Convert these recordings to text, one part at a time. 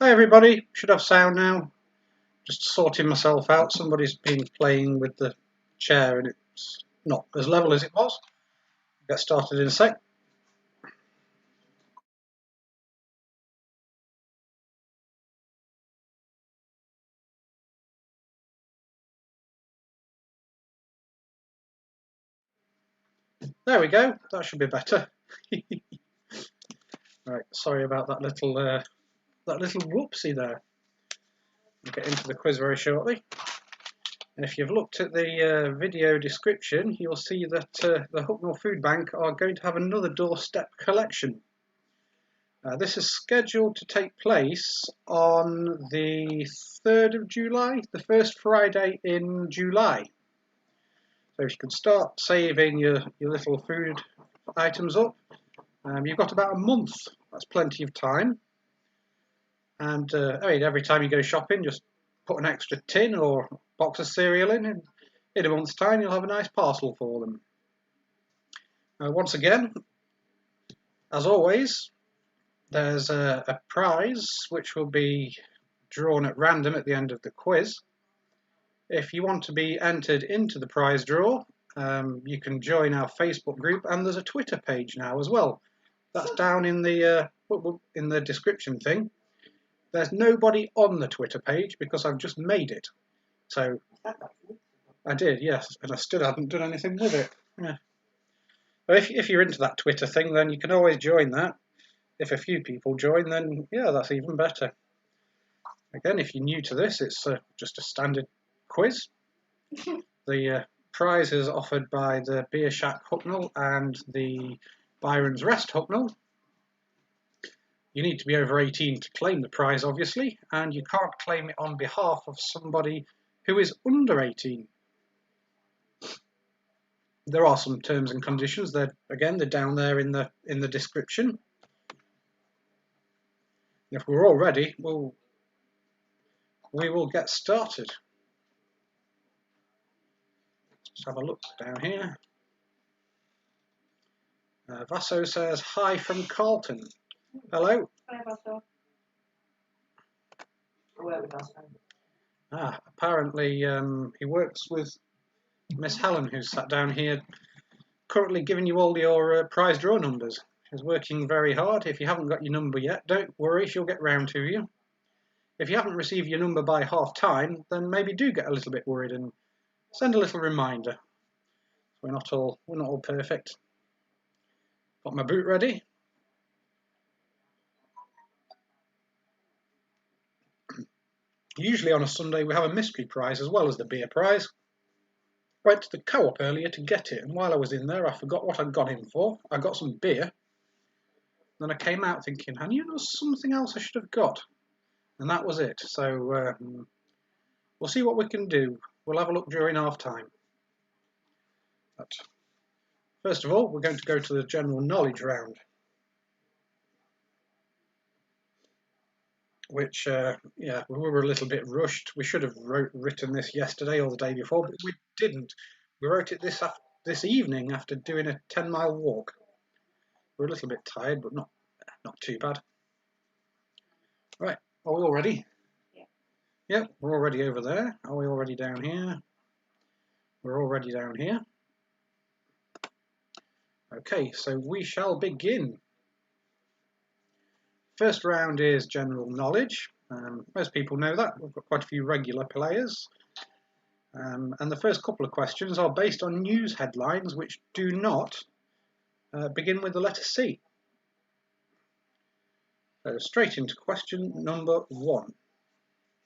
Hi everybody, should have sound now. Just sorting myself out. Somebody's been playing with the chair and it's not as level as it was. Get started in a sec. There we go, that should be better. Right, sorry about that little whoopsie there. We'll get into the quiz very shortly. And if you've looked at the video description, you'll see that the Hucknall Food Bank are going to have another doorstep collection. This is scheduled to take place on the 3rd of July, the first Friday in July. So if you can start saving your little food items up, you've got about a month. That's plenty of time. And I mean, every time you go shopping, just put an extra tin or box of cereal in, and in a month's time you'll have a nice parcel for them. Once again, as always, there's a prize which will be drawn at random at the end of the quiz. If you want to be entered into the prize draw, you can join our Facebook group, and there's a Twitter page now as well. That's down in the description thing. There's nobody on the Twitter page because I've just made it. So I did, yes, and I still haven't done anything with it. Yeah. But if you're into that Twitter thing, then you can always join that. If a few people join, then yeah, that's even better. Again, if you're new to this, it's just a standard quiz. The prize is offered by the Beer Shack Hucknall and the Byron's Rest Hucknall. You need to be over 18 to claim the prize, obviously, and you can't claim it on behalf of somebody who is under 18. There are some terms and conditions. They're down there in the description. If we're all ready, we will get started. Let's have a look down here. Vasso says hi from Carlton. Hello. Hi, Vasso. Apparently he works with Miss Helen, who's sat down here, currently giving you all your prize draw numbers. She's working very hard. If you haven't got your number yet, don't worry, she'll get round to you. If you haven't received your number by half time, then maybe do get a little bit worried and send a little reminder. We're not all perfect. Got my boot ready. Usually on a Sunday we have a mystery prize as well as the beer prize. Went to the co-op earlier to get it, and while I was in there I forgot what I'd gone in for. I got some beer. Then I came out thinking, I knew there was something else I should have got. And that was it. So we'll see what we can do. We'll have a look during half time. But first of all, we're going to go to the general knowledge round, which yeah, we were a little bit rushed. We should have written this yesterday or the day before, but we didn't. We wrote it this evening after doing a 10-mile walk. We're a little bit tired, but not too bad. Right, are we all ready? Yeah. Yep, we're already over there. Are we already down here? We're already down here. Okay, so we shall begin. First round is general knowledge. Most people know that. We've got quite a few regular players. And the first couple of questions are based on news headlines which do not begin with the letter C. So straight into question number 1.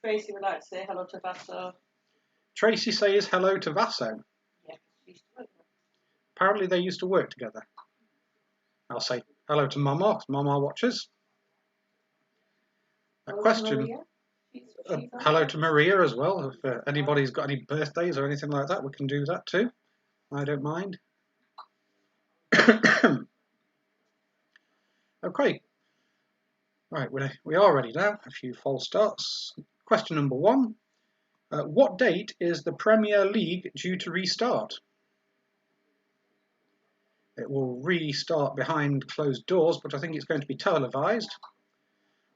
Tracy would like to say hello to Vasso. Tracy says hello to Vasso. Yeah, she used to work there. Apparently they used to work together. I'll say hello to Mama, because Mama watches. A question. Hello to Maria as well. If anybody's got any birthdays or anything like that, we can do that too. I don't mind. Okay. Right, we are ready now. A few false starts. Question number 1. What date is the Premier League due to restart? It will restart behind closed doors, but I think it's going to be televised.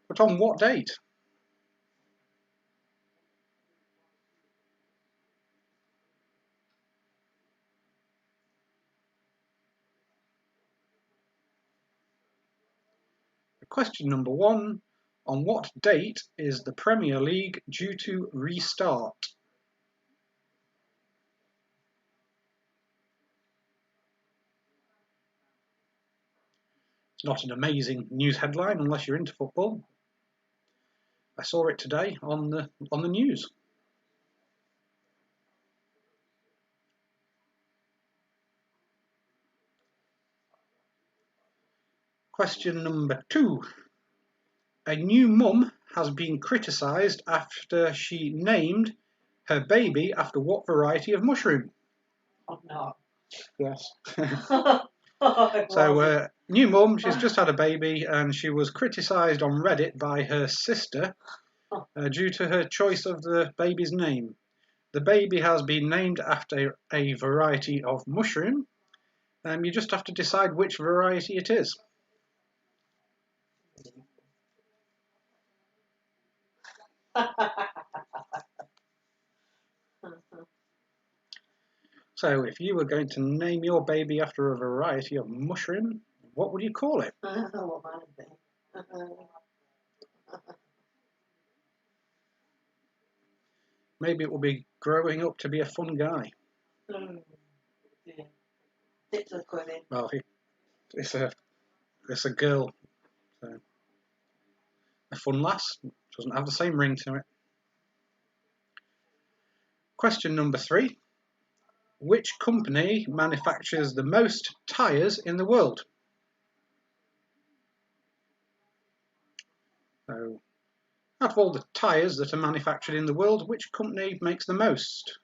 But on what date? Question number 1. On what date is the Premier League due to restart? It's not an amazing news headline unless you're into football. I saw it today on the news. Question number 2. A new mum has been criticised after she named her baby after what variety of mushroom? Oh no. Yes. Oh, So, new mum, she's just had a baby, and she was criticised on Reddit by her sister due to her choice of the baby's name. The baby has been named after a variety of mushroom. You just have to decide which variety it is. So, if you were going to name your baby after a variety of mushroom, what would you call it? What might it be? Maybe it will be growing up to be a fun guy. Yeah. It's a quilly. Well, it's a girl. So a fun lass. Doesn't have the same ring to it. Question number 3. Which company manufactures the most tyres in the world? So, out of all the tyres that are manufactured in the world, which company makes the most?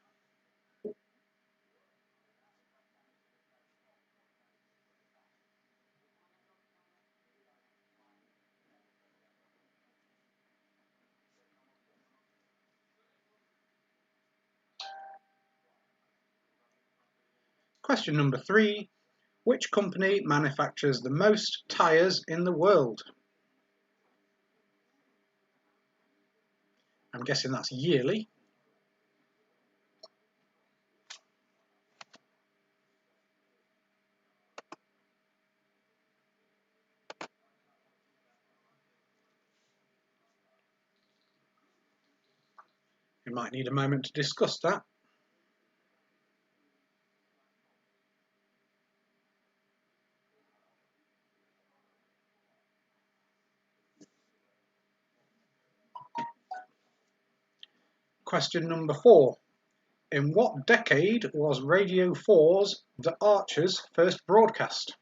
Question number 3. Which company manufactures the most tyres in the world? I'm guessing that's yearly. You might need a moment to discuss that. Question number 4. In what decade was Radio 4's The Archers first broadcast?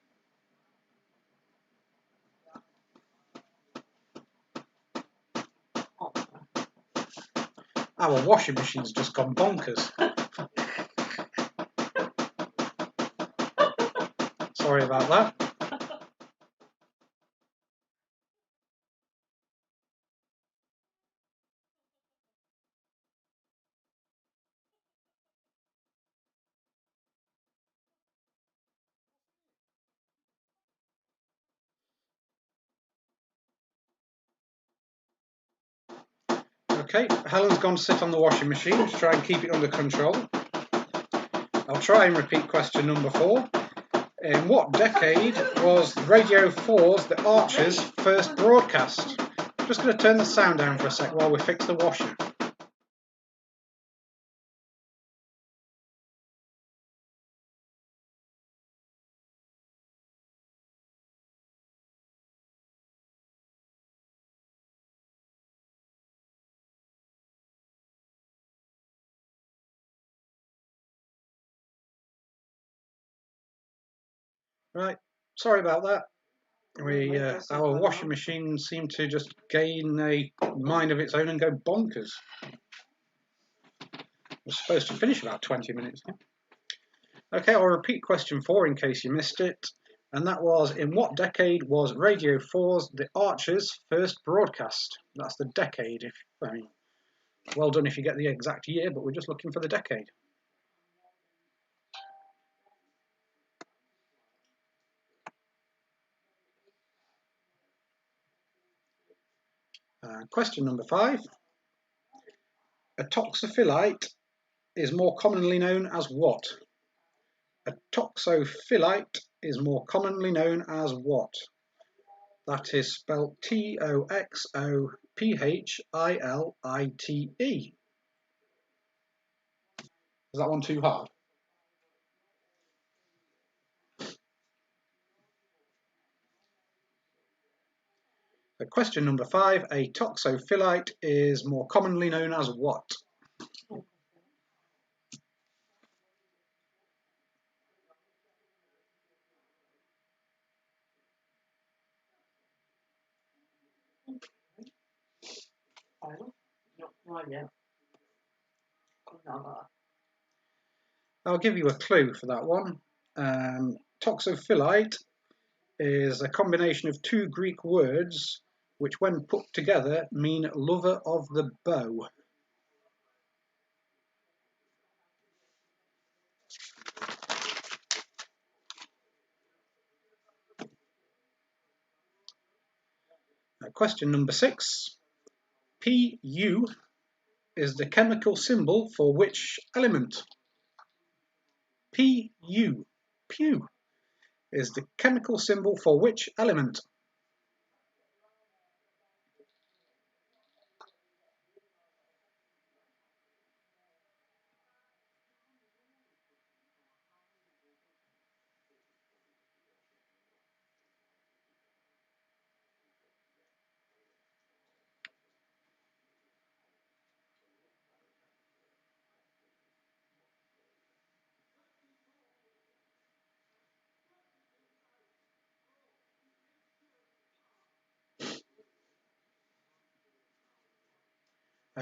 Our washing machine's just gone bonkers. Sorry about that. Okay, Helen's gone to sit on the washing machine to try and keep it under control. I'll try and repeat question number 4. In what decade was Radio 4's The Archers first broadcast? I'm just going to turn the sound down for a sec while we fix the washer. Right, sorry about that. Our washing machine seemed to just gain a mind of its own and go bonkers. It was supposed to finish about 20 minutes ago. Okay, I'll repeat question 4 in case you missed it. And that was, in what decade was Radio 4's The Archers first broadcast? That's the decade. Well done if you get the exact year, but we're just looking for the decade. Question number 5. A toxophyllite is more commonly known as what? A toxophyllite is more commonly known as what? That is spelled Toxophiilite. Is that one too hard? So question number 5, a toxophyllite is more commonly known as what? No idea. I'll give you a clue for that one. Toxophyllite is a combination of two Greek words which when put together mean lover of the bow. Question number 6. Pu is the chemical symbol for which element? Pu. Pu is the chemical symbol for which element?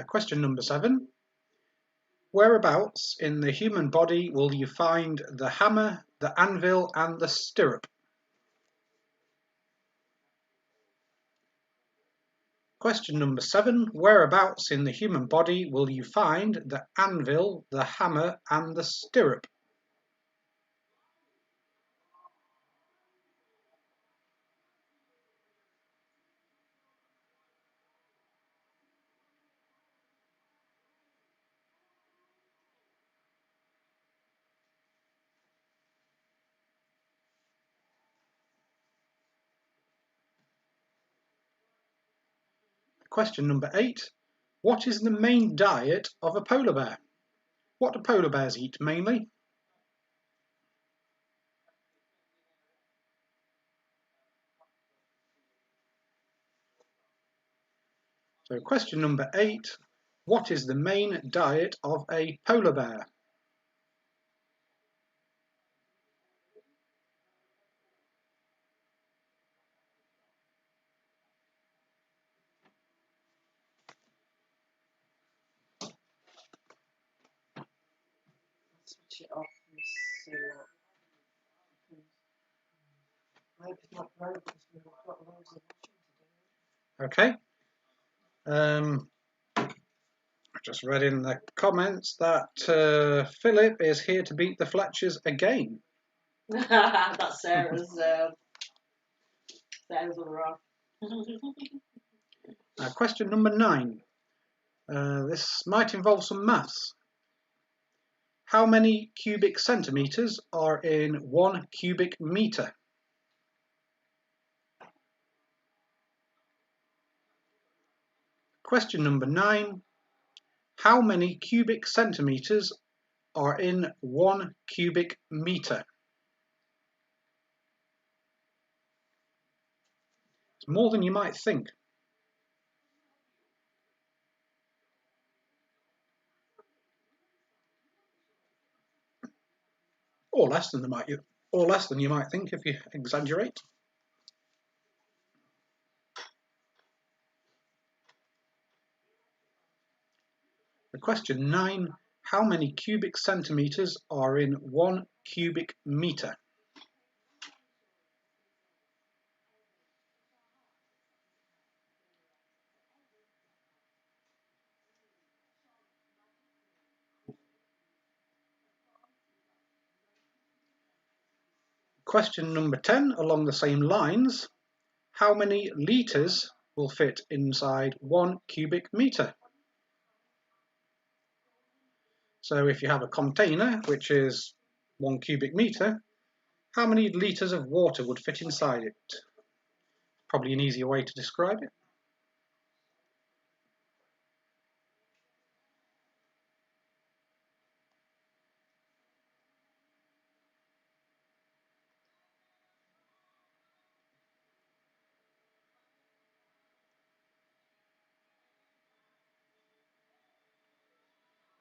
Question number 7. Whereabouts in the human body will you find the hammer, the anvil, and the stirrup? Question number 7. Whereabouts in the human body will you find the anvil, the hammer, and the stirrup? Question number 8. What is the main diet of a polar bear? What do polar bears eat mainly? So question number 8. What is the main diet of a polar bear? Switch it off and see what. I hope it's not broke because we've got loads of washing to do. Okay. I just read in the comments that Philip is here to beat the Fletchers again. That's Sarah's other half. Question number 9. This might involve some maths. How many cubic centimetres are in 1 cubic metre? Question number 9. How many cubic centimetres are in 1 cubic metre? It's more than you might think. Or less than you might think if you exaggerate. Question 9. How many cubic centimetres are in 1 cubic metre? Question number 10, along the same lines. How many litres will fit inside 1 cubic metre? So if you have a container, which is 1 cubic metre, how many litres of water would fit inside it? probably an easier way to describe it.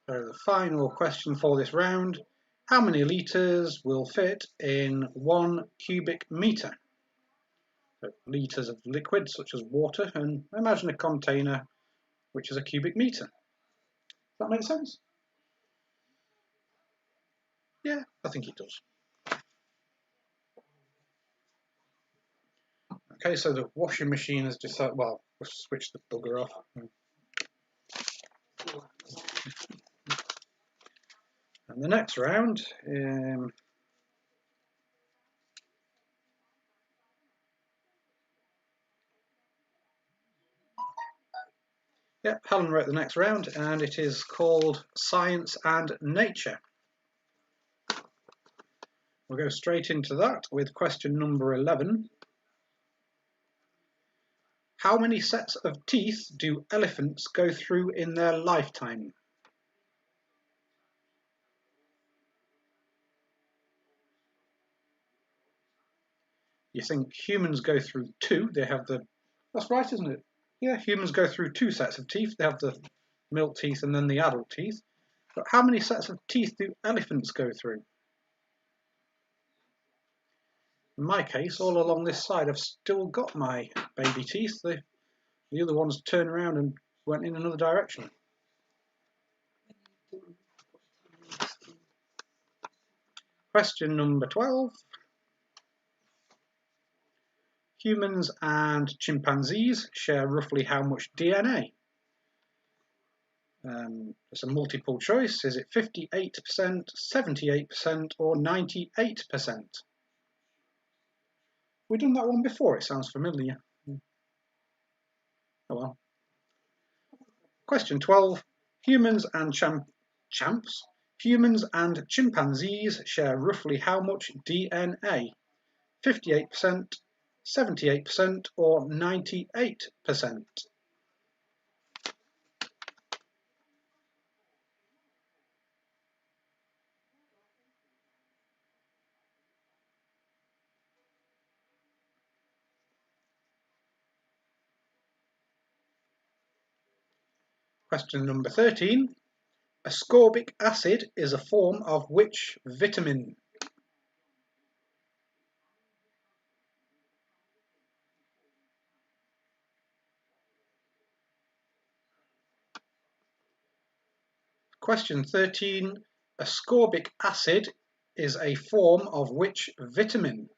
So the final question for this round, how many litres will fit in 1 cubic metre? So litres of liquid such as water, and imagine a container which is a cubic metre. Does that make sense? Yeah, I think it does. Okay, so the washing machine has decided, well, we'll switch the bugger off. And the next round, Helen wrote the next round, and it is called Science and Nature. We'll go straight into that with question number 11. How many sets of teeth do elephants go through in their lifetime? You think humans go through 2, they have the... That's right, isn't it? Yeah, humans go through 2 sets of teeth. They have the milk teeth and then the adult teeth. But how many sets of teeth do elephants go through? In my case, all along this side, I've still got my baby teeth. The other ones turned around and went in another direction. Question number 12. Humans and chimpanzees share roughly how much DNA? It's a multiple choice. Is it 58%, 78%, or 98%? We've done that one before. It sounds familiar. Oh well. Question 12. Humans and Humans and chimpanzees share roughly how much DNA? 58%, 78%, or 98%? Question number 13. Ascorbic acid is a form of which vitamin? Question 13. Ascorbic acid is a form of which vitamin?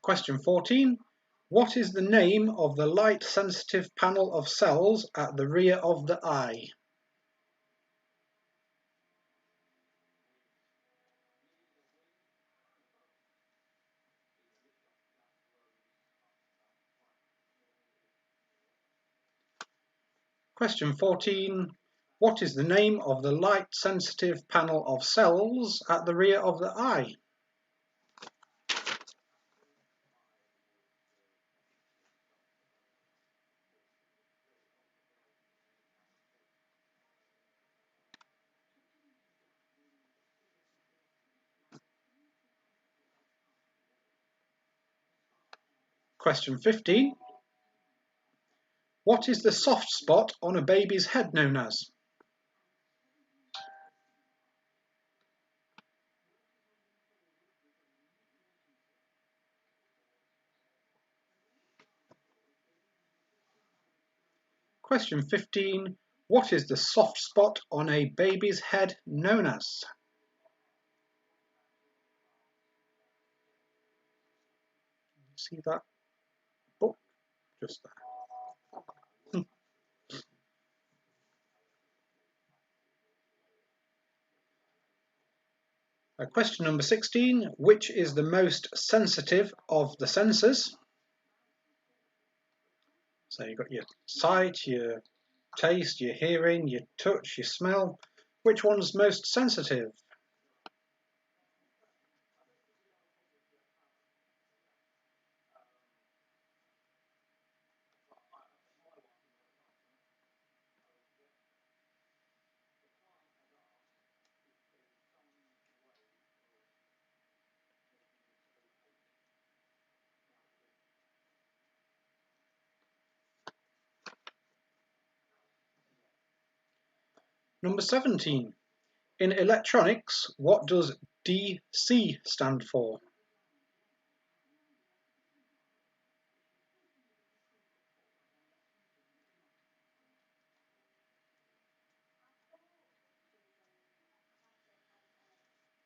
Question 14. What is the name of the light-sensitive panel of cells at the rear of the eye? Question 14. What is the name of the light-sensitive panel of cells at the rear of the eye? Question 15. What is the soft spot on a baby's head known as? Question 15. What is the soft spot on a baby's head known as? See that book just there. Question number 16. Which is the most sensitive of the senses? So you've got your sight, your taste, your hearing, your touch, your smell. Which one's most sensitive? Number 17. In electronics, what does DC stand for?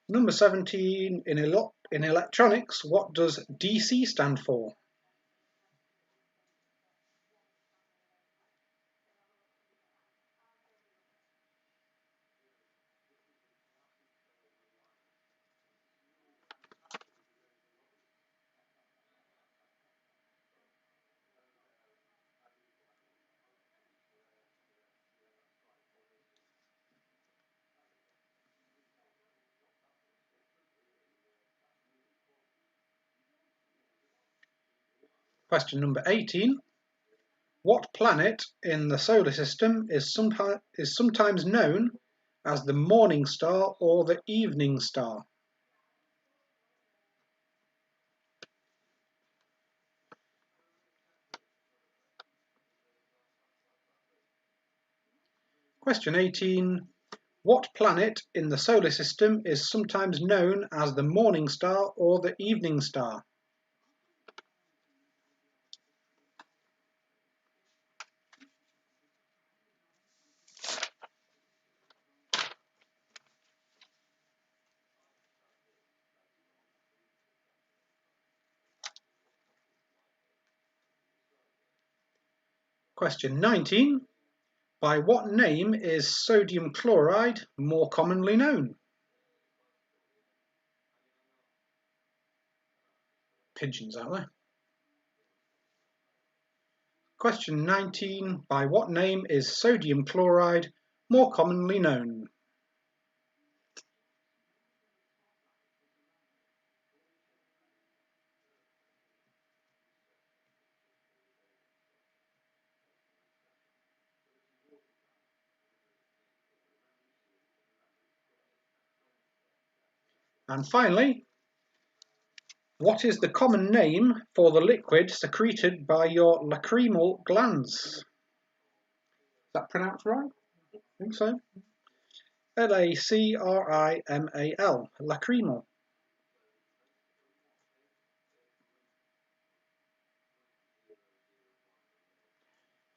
Number 17. In electronics, what does DC stand for? Question number 18. What planet in the solar system is sometimes known as the morning star or the evening star? Question 18. What planet in the solar system is sometimes known as the morning star or the evening star? Question 19. By what name is sodium chloride more commonly known? Pigeons out there. Question 19. By what name is sodium chloride more commonly known? And finally, what is the common name for the liquid secreted by your lacrimal glands? Is that pronounced right? I think so. Lacrimal, lacrimal.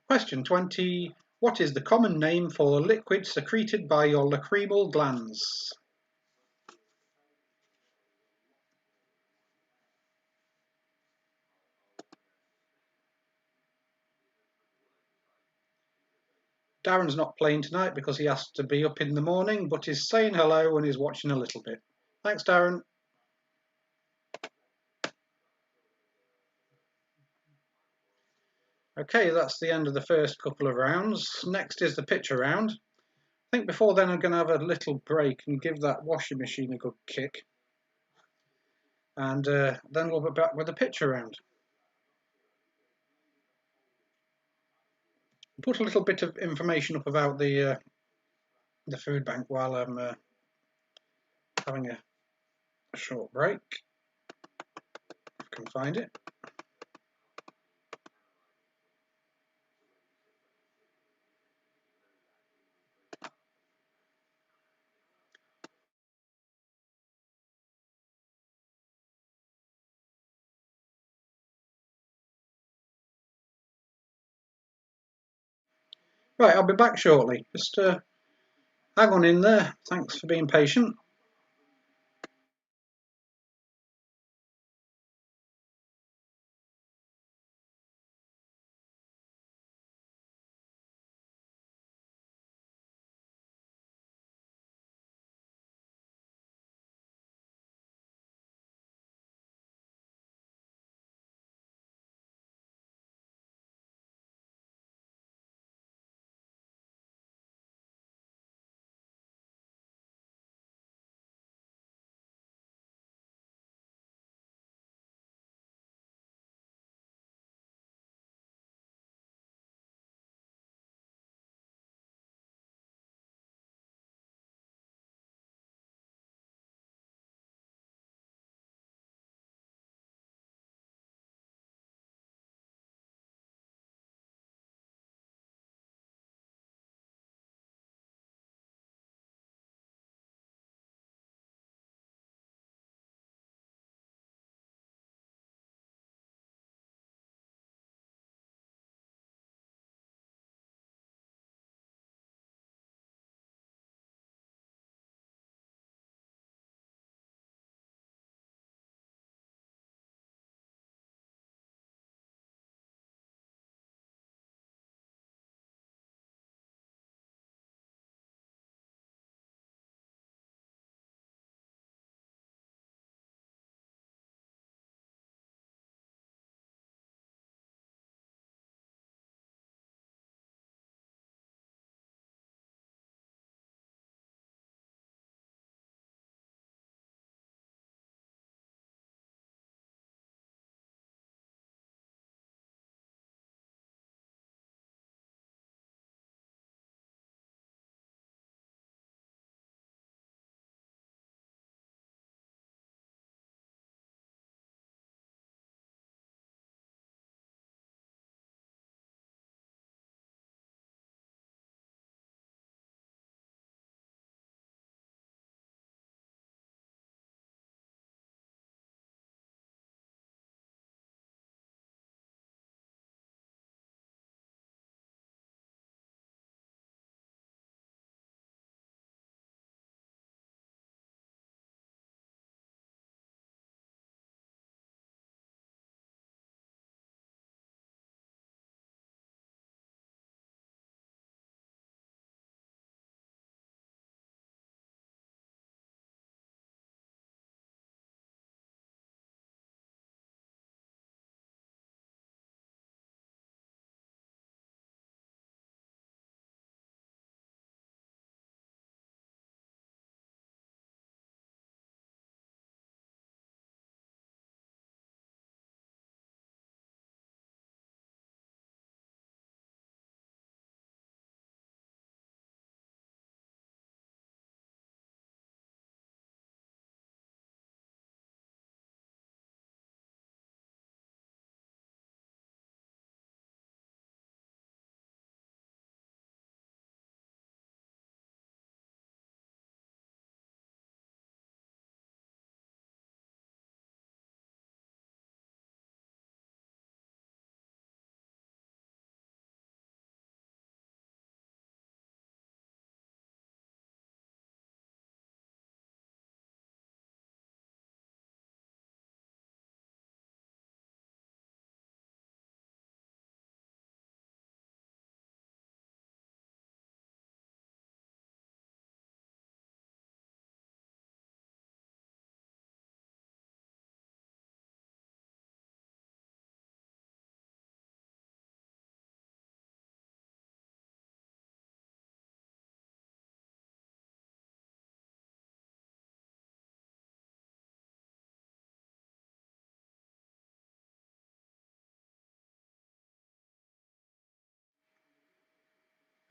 Question 20. What is the common name for the liquid secreted by your lacrimal glands? Darren's not playing tonight because he has to be up in the morning, but he's saying hello and he's watching a little bit. Thanks, Darren. Okay, that's the end of the first couple of rounds. Next is the picture round. I think before then I'm going to have a little break and give that washing machine a good kick. And then we'll be back with the picture round. Put a little bit of information up about the food bank while I'm having a short break, if I can find it. Right, I'll be back shortly. Just hang on in there. Thanks for being patient.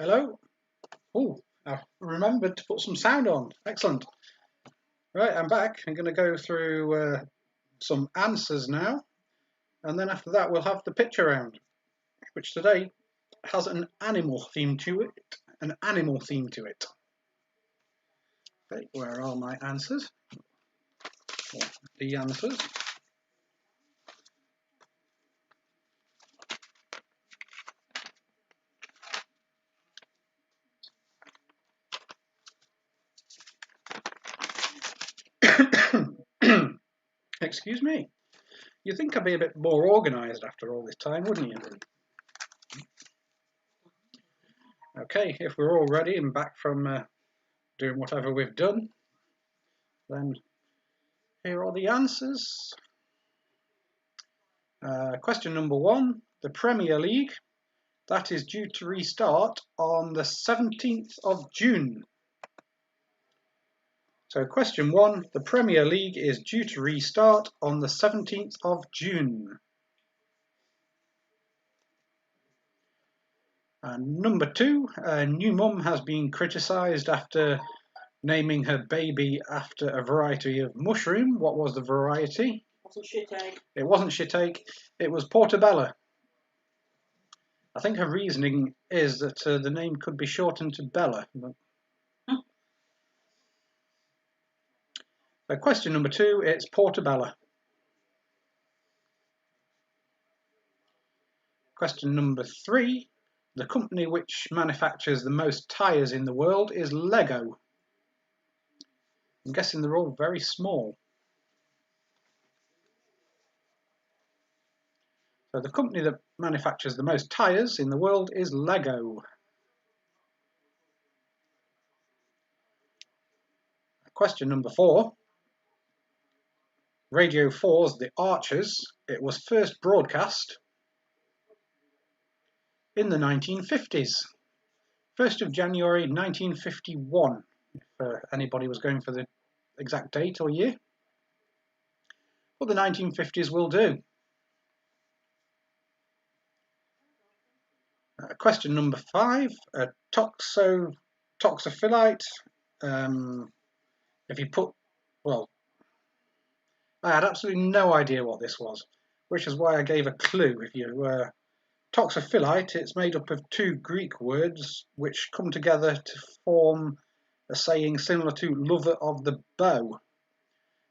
Hello? Oh, I remembered to put some sound on. Excellent. Right, I'm back. I'm going to go through some answers now, and then after that we'll have the picture round, which today has an animal theme to it. An animal theme to it. Okay, where are my answers? Or the answers. Excuse me. You'd think I'd be a bit more organised after all this time, wouldn't you? Okay, if we're all ready and back from doing whatever we've done, then here are the answers. Question number 1, the Premier League, that is due to restart on the 17th of June. So question 1, the Premier League is due to restart on the 17th of June. And number 2, a new mum has been criticised after naming her baby after a variety of mushroom. What was the variety? It wasn't shit egg. It wasn't shit egg, it was portobello. I think her reasoning is that the name could be shortened to Bella. But question number 2, it's portobello. Question number 3, the company which manufactures the most tyres in the world is Lego. I'm guessing they're all very small. So the company that manufactures the most tyres in the world is Lego. Question number 4, Radio 4's The Archers. It was first broadcast in the 1950s. 1st of January 1951, if anybody was going for the exact date or year. But the 1950s will do. Question number 5, a toxophilite. If you put, well, I had absolutely no idea what this was, which is why I gave a clue. If you toxophilite, it's made up of 2 Greek words which come together to form a saying similar to lover of the bow.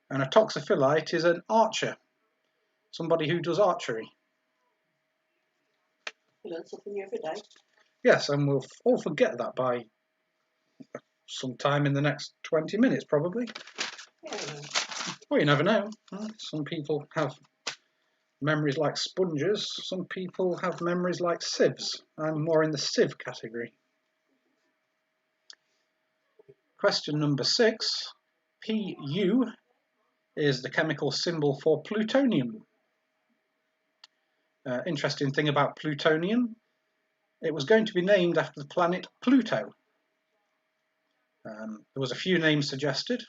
And a toxophilite is an archer, somebody who does archery. You learn something new every day. Yes, and we'll all forget that by sometime in the next 20 minutes, probably. Yeah. Well, you never know. Some people have memories like sponges. Some people have memories like sieves. I'm more in the sieve category. Question number 6. Pu is the chemical symbol for plutonium. Interesting thing about plutonium, it was going to be named after the planet Pluto. There was a few names suggested,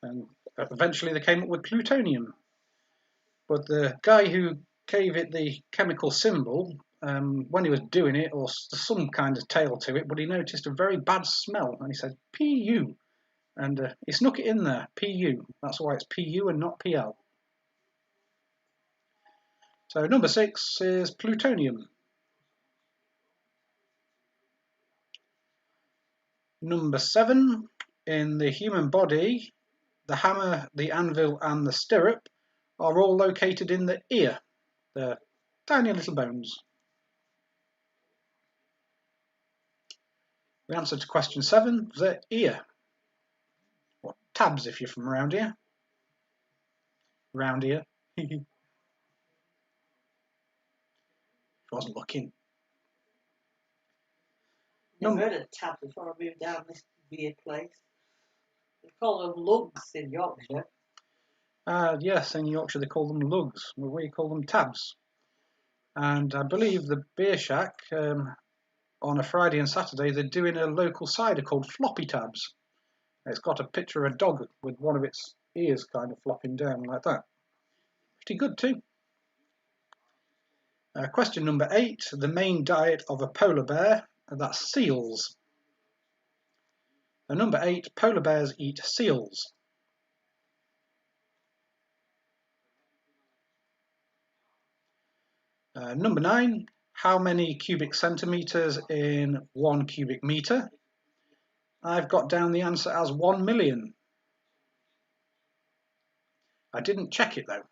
and eventually they came up with plutonium. But the guy who gave it the chemical symbol, when he was doing it, or some kind of tale to it, but he noticed a very bad smell, and he said, Pu. And he snuck it in there, Pu. That's why it's Pu and not PL. So number 6 is plutonium. Number 7, in the human body, the hammer, the anvil and the stirrup are all located in the ear, the tiny little bones. The answer to question 7, the ear. Or tabs if you're from around here. Round here. Wasn't looking. Never heard of tabs before I moved down this weird place. They call them lugs in Yorkshire. Yes, in Yorkshire they call them lugs. We call them tabs. And I believe the Beer Shack, on a Friday and Saturday, they're doing a local cider called Floppy Tabs. It's got a picture of a dog with one of its ears kind of flopping down like that. Pretty good too. Question number 8, the main diet of a polar bear and that's seals. And number 8, polar bears eat seals. Number 9, how many cubic centimetres in 1 cubic metre? I've got down the answer as 1 million. I didn't check it though.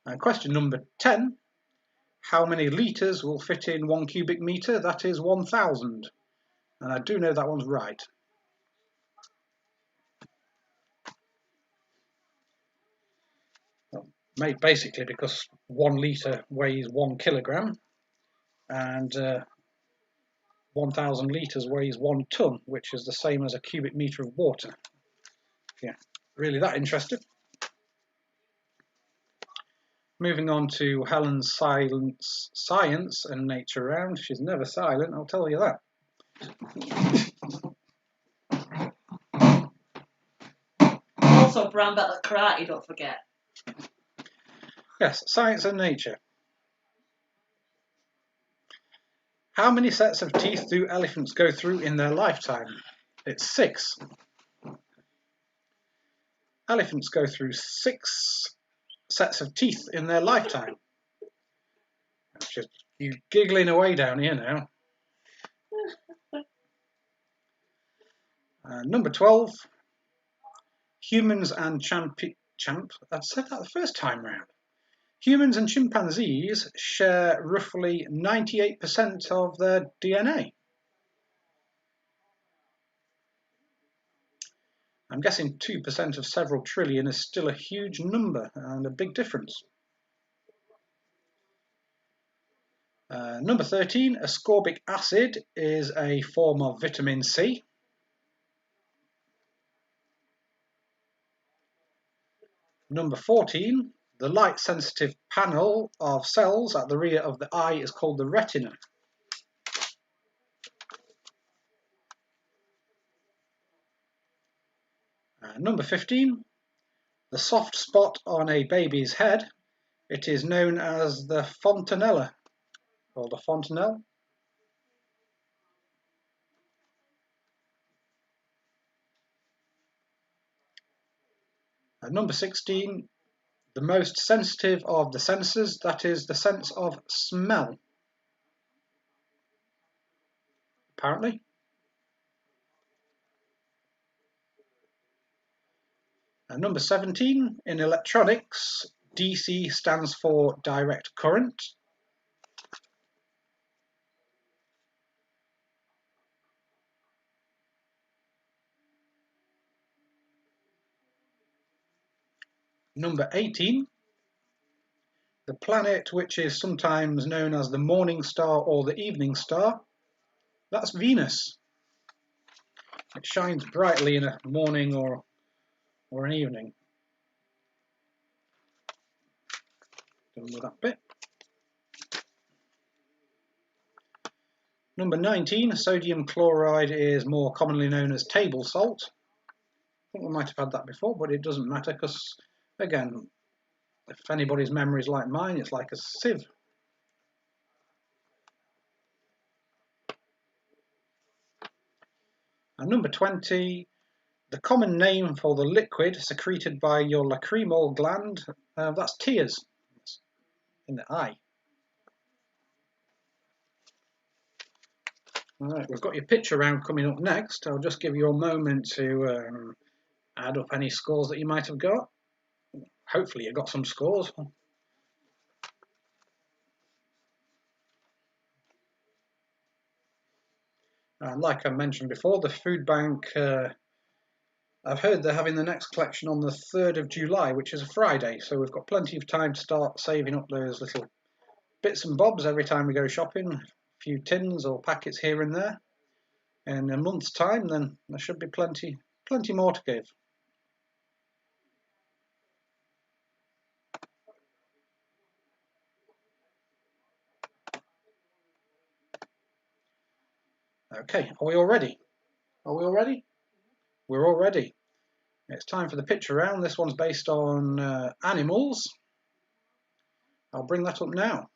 And question number 10, how many litres will fit in 1 cubic metre? That is 1,000. And I do know that one's right. Well, made basically because 1 litre weighs 1 kilogram and 1,000 litres weighs 1 tonne, which is the same as a cubic metre of water. Yeah, really that interested. Moving on to Helen's science and nature round. She's never silent, I'll tell you that. Also, brown belt at karate, don't forget. Yes, science and nature. How many sets of teeth do elephants go through in their lifetime? It's 6. Elephants go through 6 sets of teeth in their lifetime. Just you giggling away down here now. Number 12. Humans and I've said that the first time round. Humans and chimpanzees share roughly 98% of their DNA. I'm guessing 2% of several trillion is still a huge number and a big difference. Number 13, ascorbic acid is a form of vitamin C. Number 14, the light-sensitive panel of cells at the rear of the eye is called the retina. Number 15, the soft spot on a baby's head, it is known as the fontanella, or the fontanelle. Number 16, the most sensitive of the senses, that is the sense of smell, apparently. Number 17, in electronics, DC stands for direct current. Number 18, the planet which is sometimes known as the morning star or the evening star, that's Venus. It shines brightly in a morning or an evening. Done with that bit. Number 19, sodium chloride is more commonly known as table salt. I think we might have had that before, but it doesn't matter because, again, if anybody's memory is like mine, it's like a sieve. And number 20, the common name for the liquid secreted by your lacrimal gland, that's tears in the eye. Alright, we've got your picture round coming up next. I'll just give you a moment to add up any scores that you might have got. Hopefully you got some scores. Like I mentioned before, the food bank, I've heard they're having the next collection on the 3rd of July, which is a Friday, so we've got plenty of time to start saving up those little bits and bobs every time we go shopping, a few tins or packets here and there. In a month's time, then there should be plenty more to give. Okay, are we all ready? Are we all ready? We're all ready. It's time for the picture round. This one's based on animals. I'll bring that up now.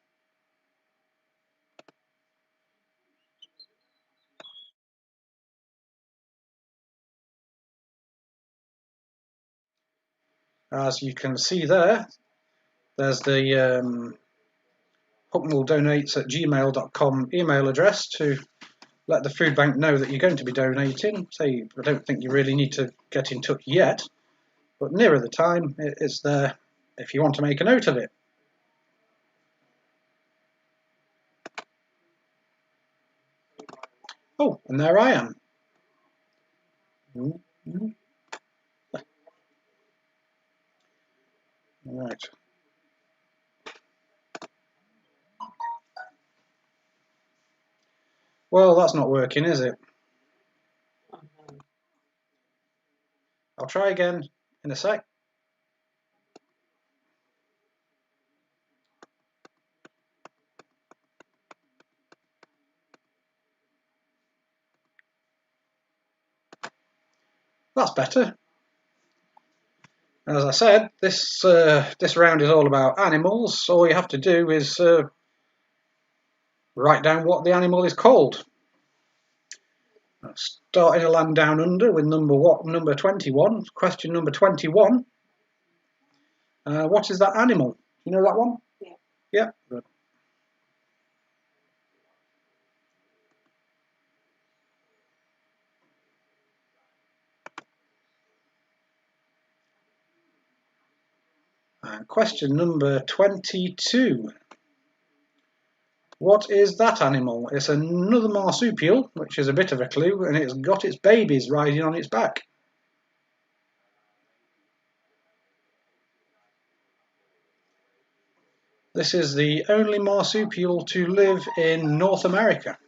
As you can see there, there's the hucknalldonates@gmail.com email address to let the food bank know that you're going to be donating. Say, I don't think you really need to get in touch yet, but nearer the time, it's there if you want to make a note of it. Oh, and there I am. Right. Well, that's not working, is it? I'll try again in a sec. That's better. As I said, this round is all about animals. All you have to do is write down what the animal is called. Starting a land down under with number 21. Question number 21. What is that animal? You know that one? Yeah. Yeah. Good. Question number 22. What is that animal? It's another marsupial, which is a bit of a clue, and it's got its babies riding on its back. This is the only marsupial to live in North America.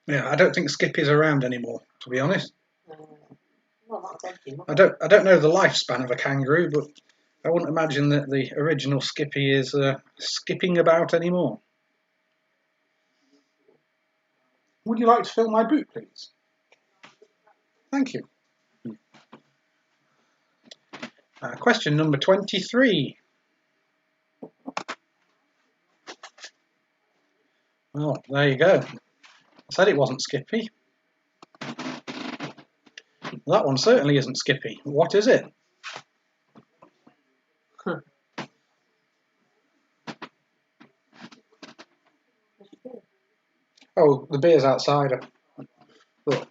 Yeah, I don't think Skippy's around anymore, to be honest. I don't know the lifespan of a kangaroo, but I wouldn't imagine that the original Skippy is skipping about anymore. Would you like to fill my boot, please? Thank you. Question number 23. Oh, there you go. I said it wasn't Skippy. That one certainly isn't Skippy. What is it? Oh, the beer's outside. Look,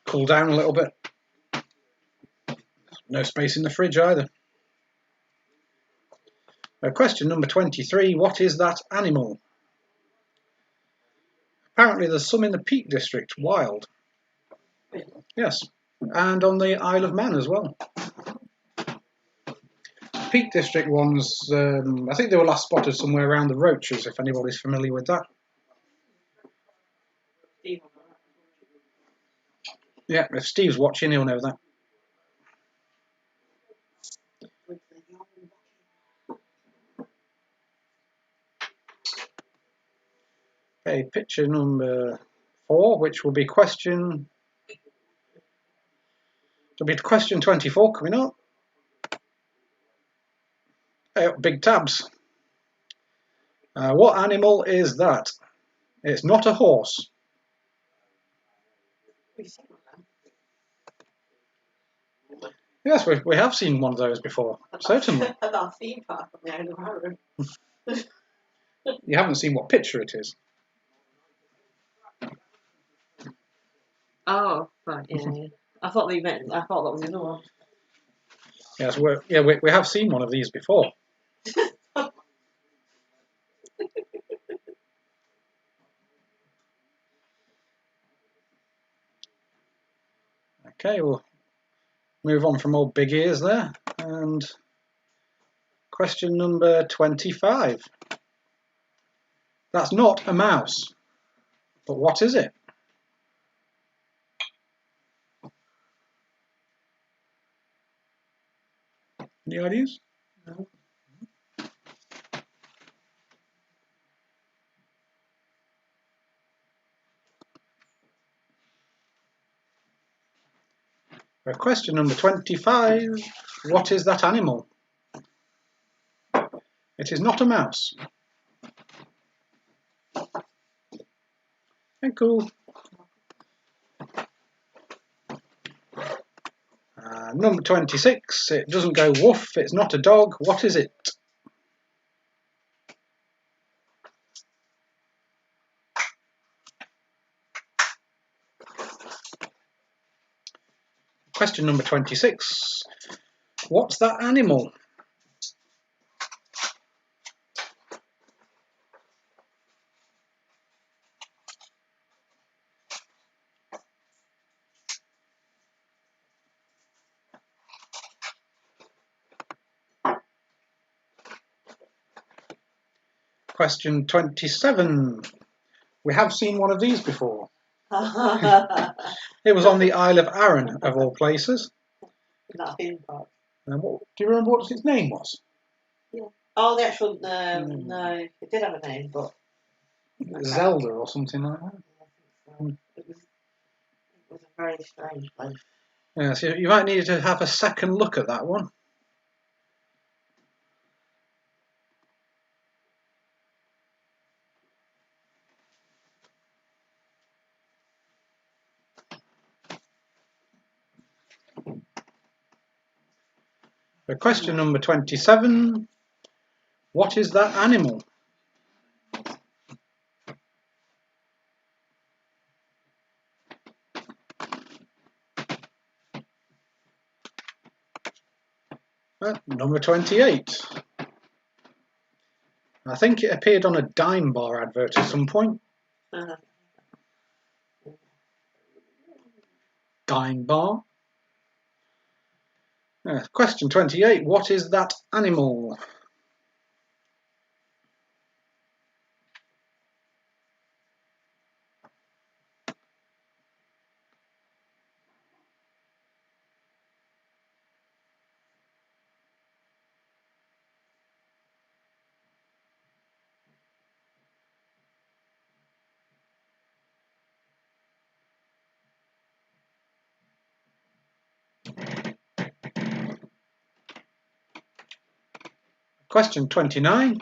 cool down a little bit. No space in the fridge either. Question number 23. What is that animal? Apparently there's some in the Peak District, wild. Yes, and on the Isle of Man as well. Peak District ones, I think they were last spotted somewhere around the Roaches, if anybody's familiar with that. Yeah, if Steve's watching, he'll know that. Okay, picture number 4, which will be question 24 coming up. Big tabs. What animal is that? It's not a horse. Yes, we have seen one of those before, certainly. You haven't seen what picture it is. Oh, right, yeah. I thought that was another one. Yes, we have seen one of these before. Okay, we'll move on from old big ears there. And question number 25. That's not a mouse, but what is it? Any ideas? No. Question number 25. What is that animal? It is not a mouse. Okay, cool. Number 26. It doesn't go woof. It's not a dog. What is it? Question number 26. What's that animal? Question 27. We have seen one of these before. It was on the Isle of Arran, of all places. That theme park. And do you remember what its name was? Yeah. Oh, the actual no, it did have a name, but Zelda or something like that. So. It was a very strange place. Yeah, so you might need to have a second look at that one. Question number 27. What is that animal? Number 28. I think it appeared on a Dime Bar advert at some point. Dime Bar. Question 28. What is that animal? Question 29.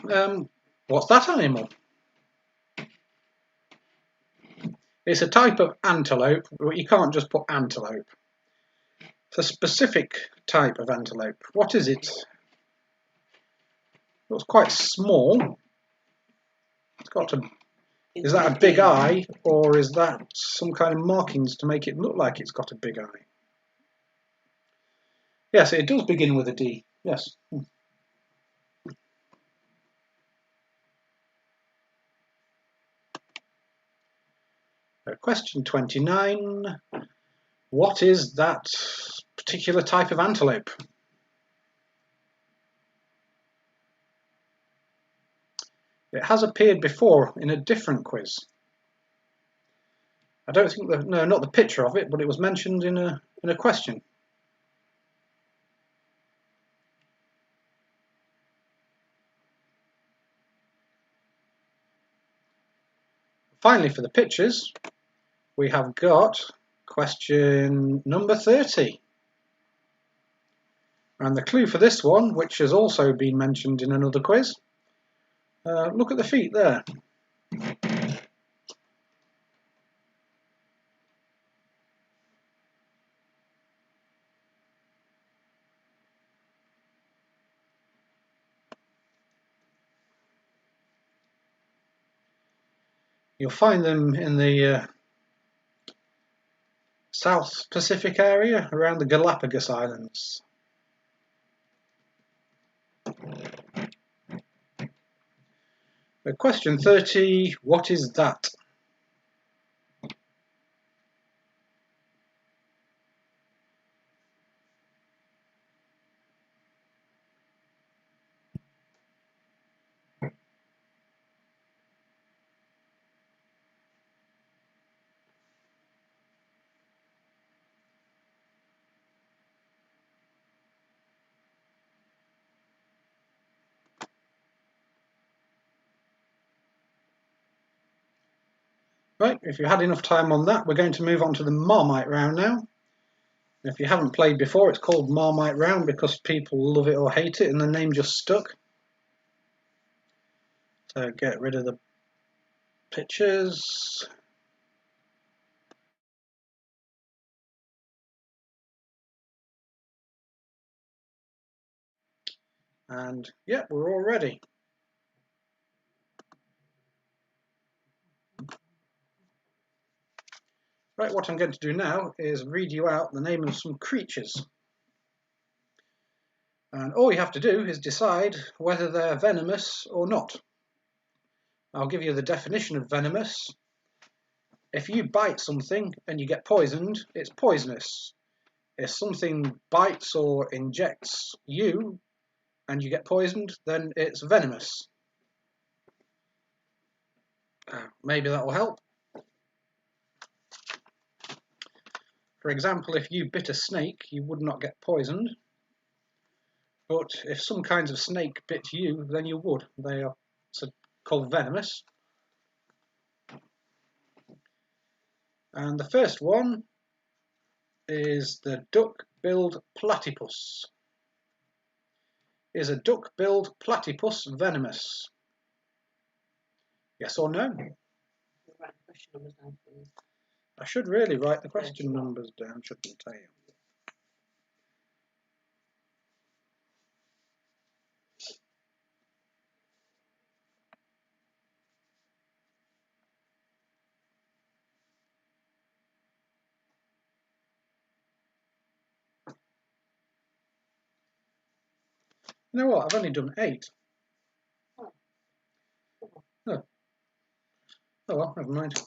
What's that animal? It's a type of antelope, but you can't just put antelope. It's a specific type of antelope. What is it? It looks quite small. It's got a. Is that a big eye, or is that some kind of markings to make it look like it's got a big eye? Yes, it does begin with a D. Yes. Question 29. What is that particular type of antelope? It has appeared before in a different quiz. I don't think no, not the picture of it, but it was mentioned in a question. Finally, for the pictures, we have got question number 30. And the clue for this one, which has also been mentioned in another quiz, look at the feet there. You'll find them in the South Pacific area around the Galapagos Islands. Question 30, what is that? Right, if you had enough time on that, we're going to move on to the Marmite round now. If you haven't played before, it's called Marmite round because people love it or hate it and the name just stuck. So get rid of the pictures. And yeah, we're all ready. Right, what I'm going to do now is read you out the name of some creatures. And all you have to do is decide whether they're venomous or not. I'll give you the definition of venomous. If you bite something and you get poisoned, it's poisonous. If something bites or injects you and you get poisoned, then it's venomous. Maybe that will help. For example, if you bit a snake, you would not get poisoned. But if some kinds of snake bit you, then you would. They are called venomous. And the first one is the duck-billed platypus. Is a duck-billed platypus venomous? Yes or no? Write the question numbers down, please. I should really write the question numbers down, shouldn't I? You know what? I've only done 8. Oh. Oh well, never mind.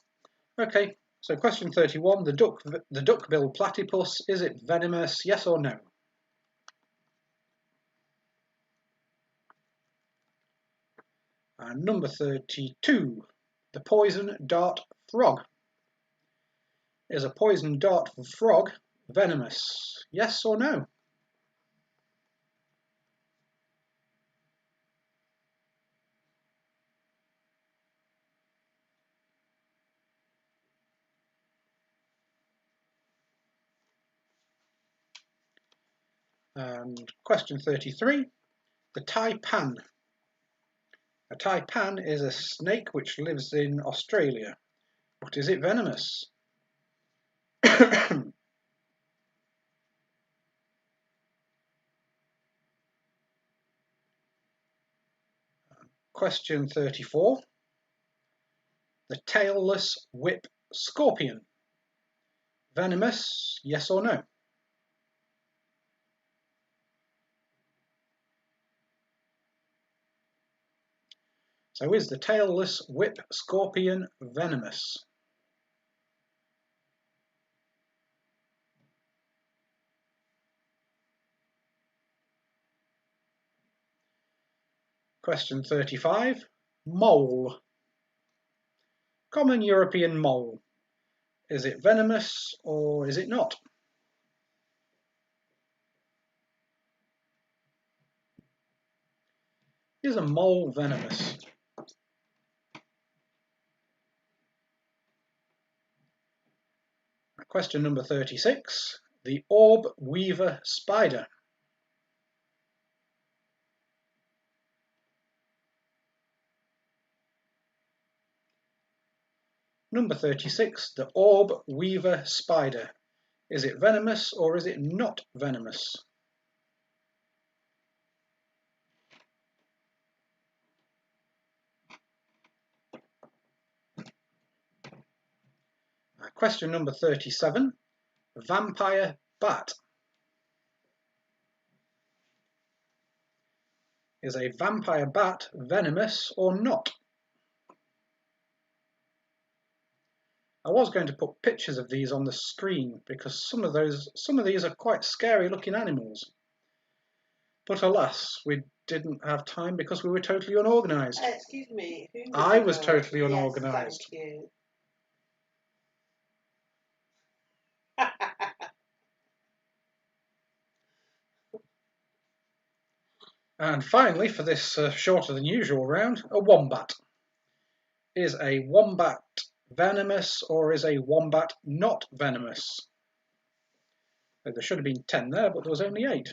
Okay, so question 31, the duck-billed platypus, is it venomous, yes or no? And number 32, the poison dart frog. Is a poison dart frog venomous, yes or no? And question 33, the taipan. A taipan is a snake which lives in Australia. But is it venomous? Question 34, the tailless whip scorpion. Venomous, yes or no? So is the tailless whip scorpion venomous? Question 35, mole. Common European mole. Is it venomous or is it not? Is a mole venomous? Question number 36, the orb weaver spider. Number 36, the orb weaver spider. Is it venomous or is it not venomous? Question number 37, vampire bat. Is a vampire bat venomous or not? I was going to put pictures of these on the screen because some of these are quite scary looking animals. But alas, we didn't have time because we were totally unorganised. Excuse me, who I was totally Yes, unorganised. thank you. And finally, for this shorter than usual round, a wombat. Is a wombat venomous or is a wombat not venomous? So there should have been 10 there, but there was only 8.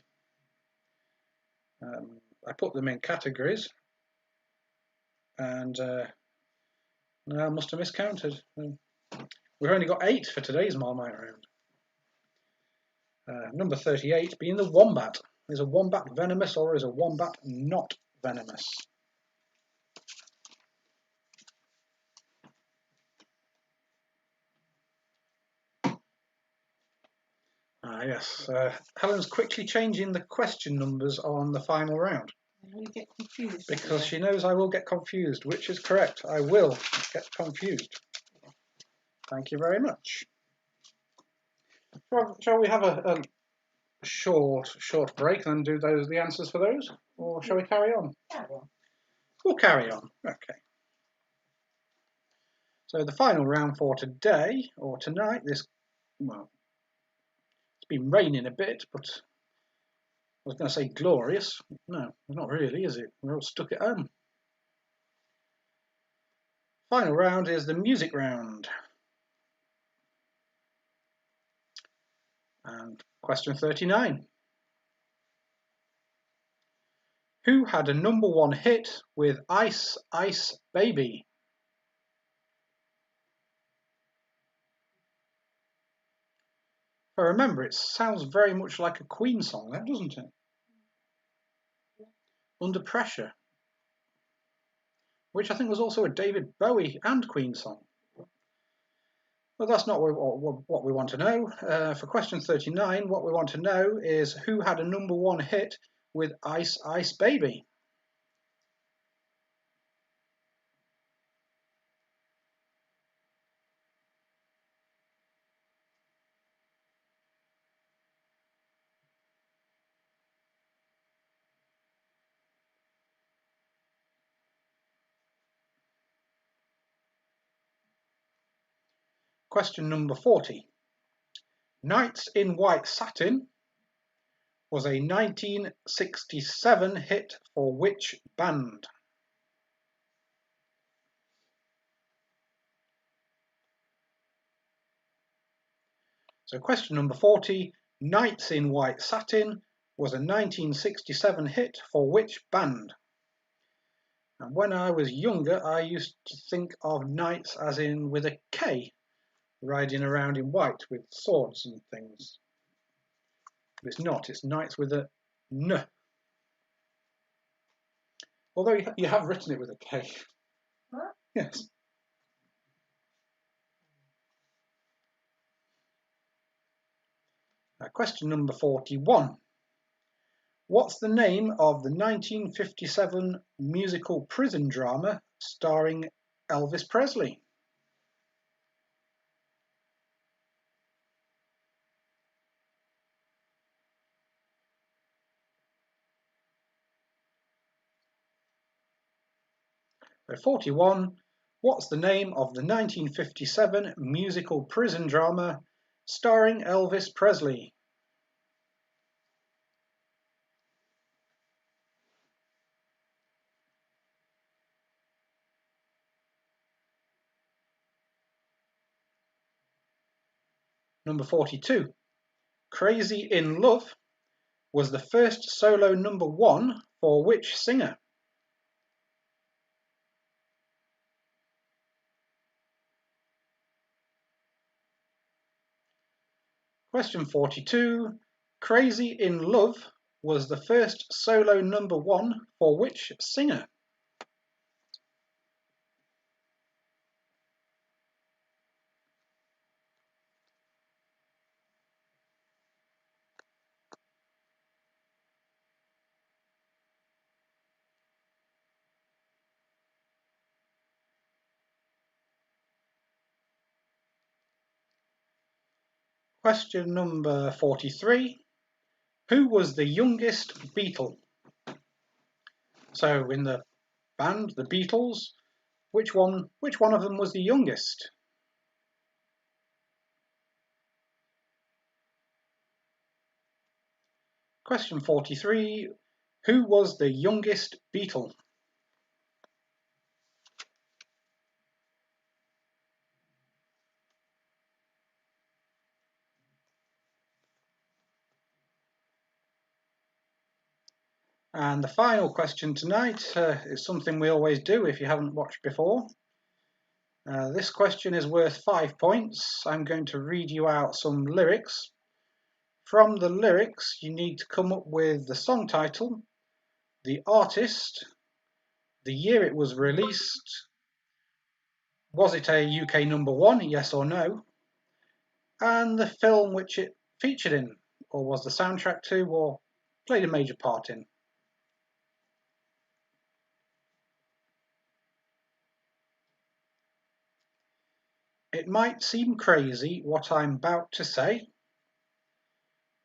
I put them in categories. And no, I must have miscounted. We've only got 8 for today's Marmite round. Number 38 being the wombat. Is a wombat venomous or is a wombat not venomous? Yes. Helen's quickly changing the question numbers on the final round. You get confused. Because she knows I will get confused, which is correct. I will get confused. Thank you very much. Shall we have a short break and do the answers for those? Or shall we carry on? Carry on. We'll carry on. Okay. So the final round for today, or tonight, well, it's been raining a bit, but I was going to say glorious. No, not really, is it? We're all stuck at home. Final round is the music round. And question 39. Who had a #1 hit with Ice Ice Baby? If I remember, it sounds very much like a Queen song, doesn't it? Under Pressure, which I think was also a David Bowie and Queen song. Well, that's not what we want to know. For question 39, what we want to know is who had a #1 hit with Ice Ice Baby? Question number 40. Nights in White Satin was a 1967 hit for which band? So question number 40, Nights in White Satin was a 1967 hit for which band? And when I was younger, I used to think of knights as in with a K, riding around in white with swords and things. But it's not, it's knights with a N. Although you have written it with a K. Huh? Yes. Question number 41. What's the name of the 1957 musical prison drama starring Elvis Presley? So 41. What's the name of the 1957 musical prison drama starring Elvis Presley? Number 42. Crazy in Love was the first solo #1 for which singer? Question 42. Crazy in Love was the first solo #1 for which singer? Question number 43. Who was the youngest Beatle? So in the band, the Beatles, which one of them was the youngest? Question 43. Who was the youngest Beatle? And the final question tonight is something we always do if you haven't watched before. This question is worth 5 points. I'm going to read you out some lyrics. From the lyrics, you need to come up with the song title, the artist, the year it was released, was it a UK #1, yes or no, and the film which it featured in, or was the soundtrack to, or played a major part in. It might seem crazy what I'm about to say.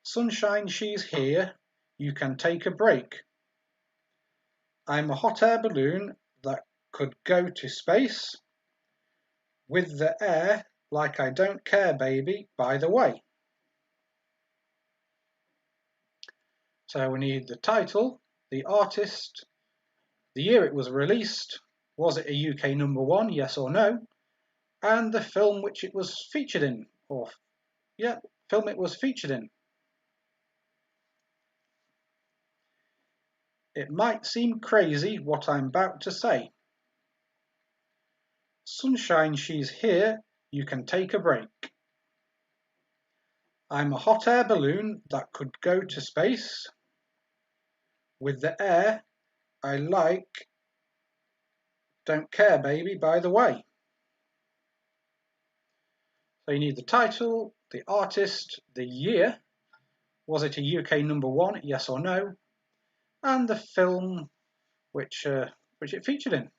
Sunshine, she's here, you can take a break. I'm a hot air balloon that could go to space with the air like I don't care, baby, by the way. So we need the title, the artist, the year it was released, was it a UK #1, yes or no, and the film which it was featured in, or film it was featured in. It might seem crazy what I'm about to say. Sunshine, she's here, you can take a break. I'm a hot air balloon that could go to space with the air I like, don't care, baby, by the way. So you need the title, the artist, the year, was it a UK #1, yes or no, and the film which it featured in.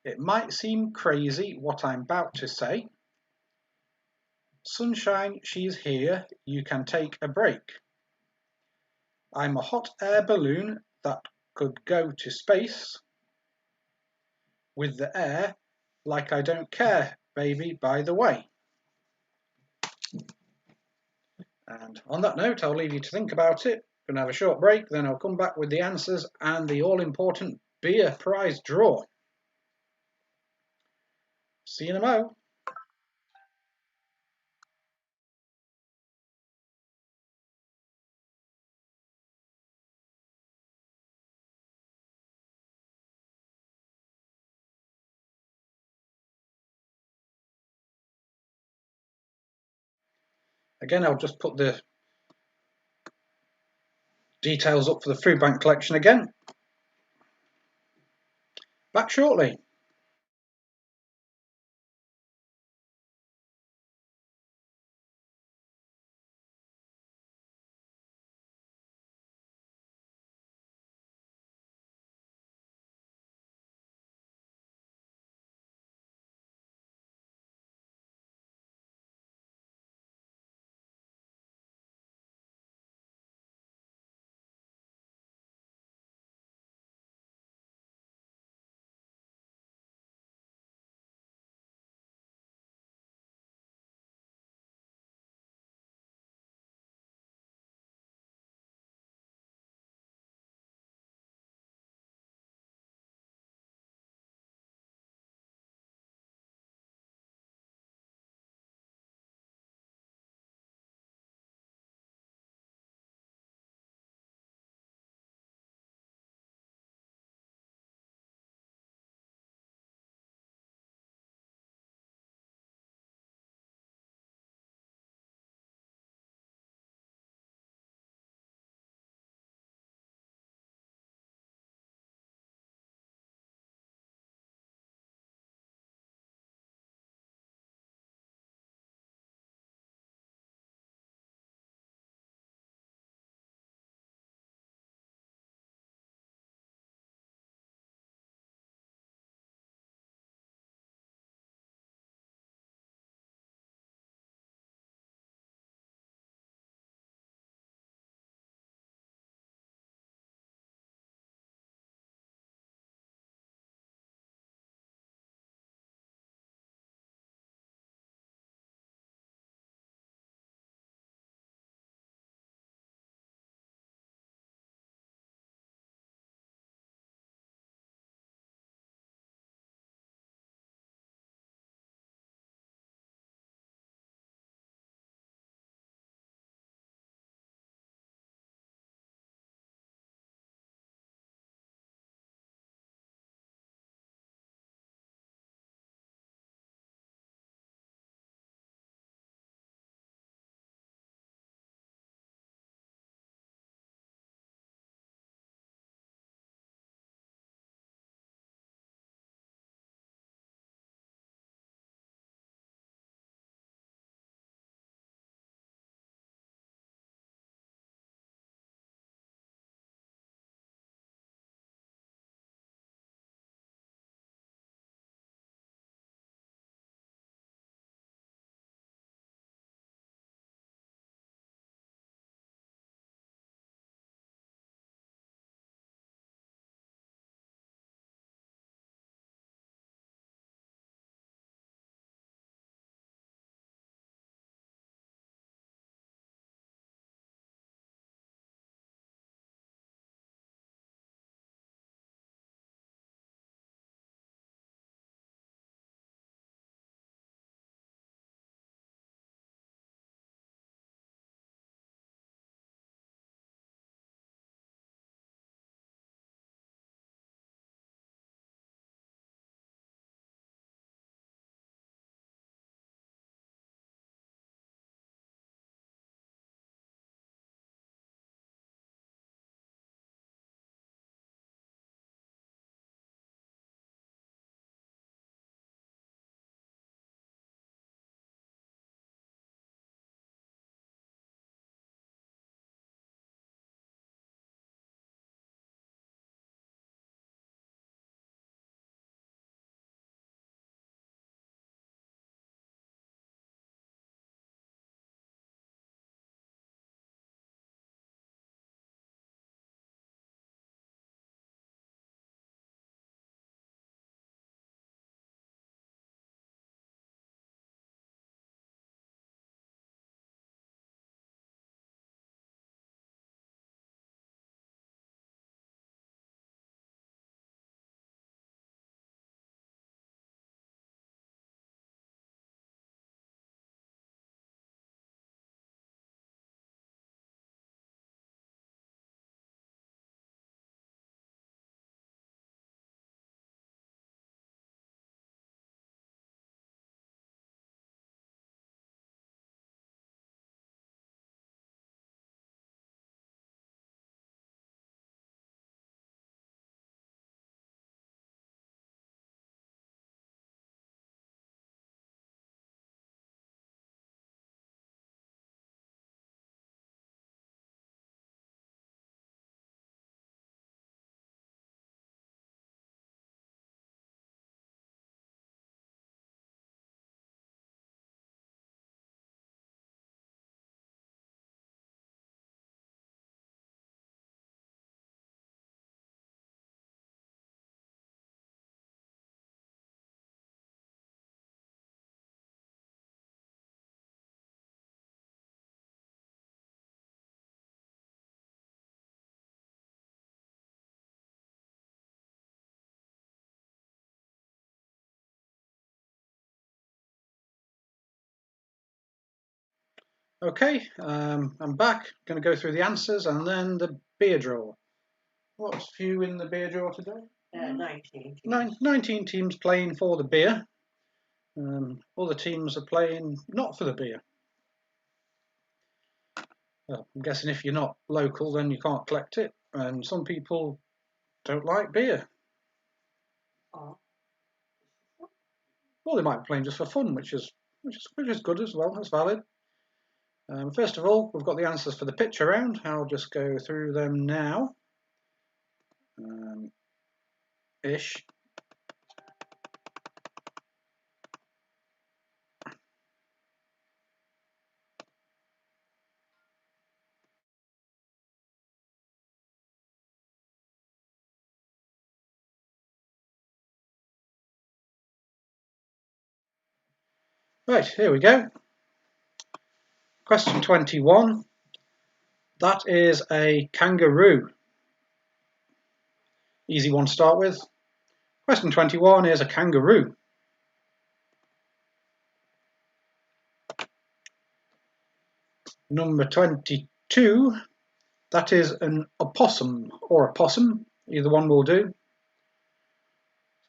It might seem crazy what I'm about to say. Sunshine, she's here, you can take a break. I'm a hot air balloon that could go to space with the air like I don't care, baby, by the way. And on that note, I'll leave you to think about it. We're going to have a short break, then I'll come back with the answers and the all-important beer prize draw. See you in a mo. Again, I'll just put the details up for the food bank collection again. Back shortly. Okay, I'm back. Going to go through the answers and then the beer draw. What's few in the beer draw today? 19 teams. 19 teams playing for the beer. All the teams are playing not for the beer. Well, I'm guessing if you're not local, then you can't collect it. And some people don't like beer. Oh. Well, they might be playing just for fun, which is good as well. That's valid. First of all, we've got the answers for the picture round. I'll just go through them now. Ish. Right, here we go. Question 21. That is a kangaroo. Easy one to start with. Question 21 is a kangaroo. Number 22, that is an opossum or a possum. Either one will do.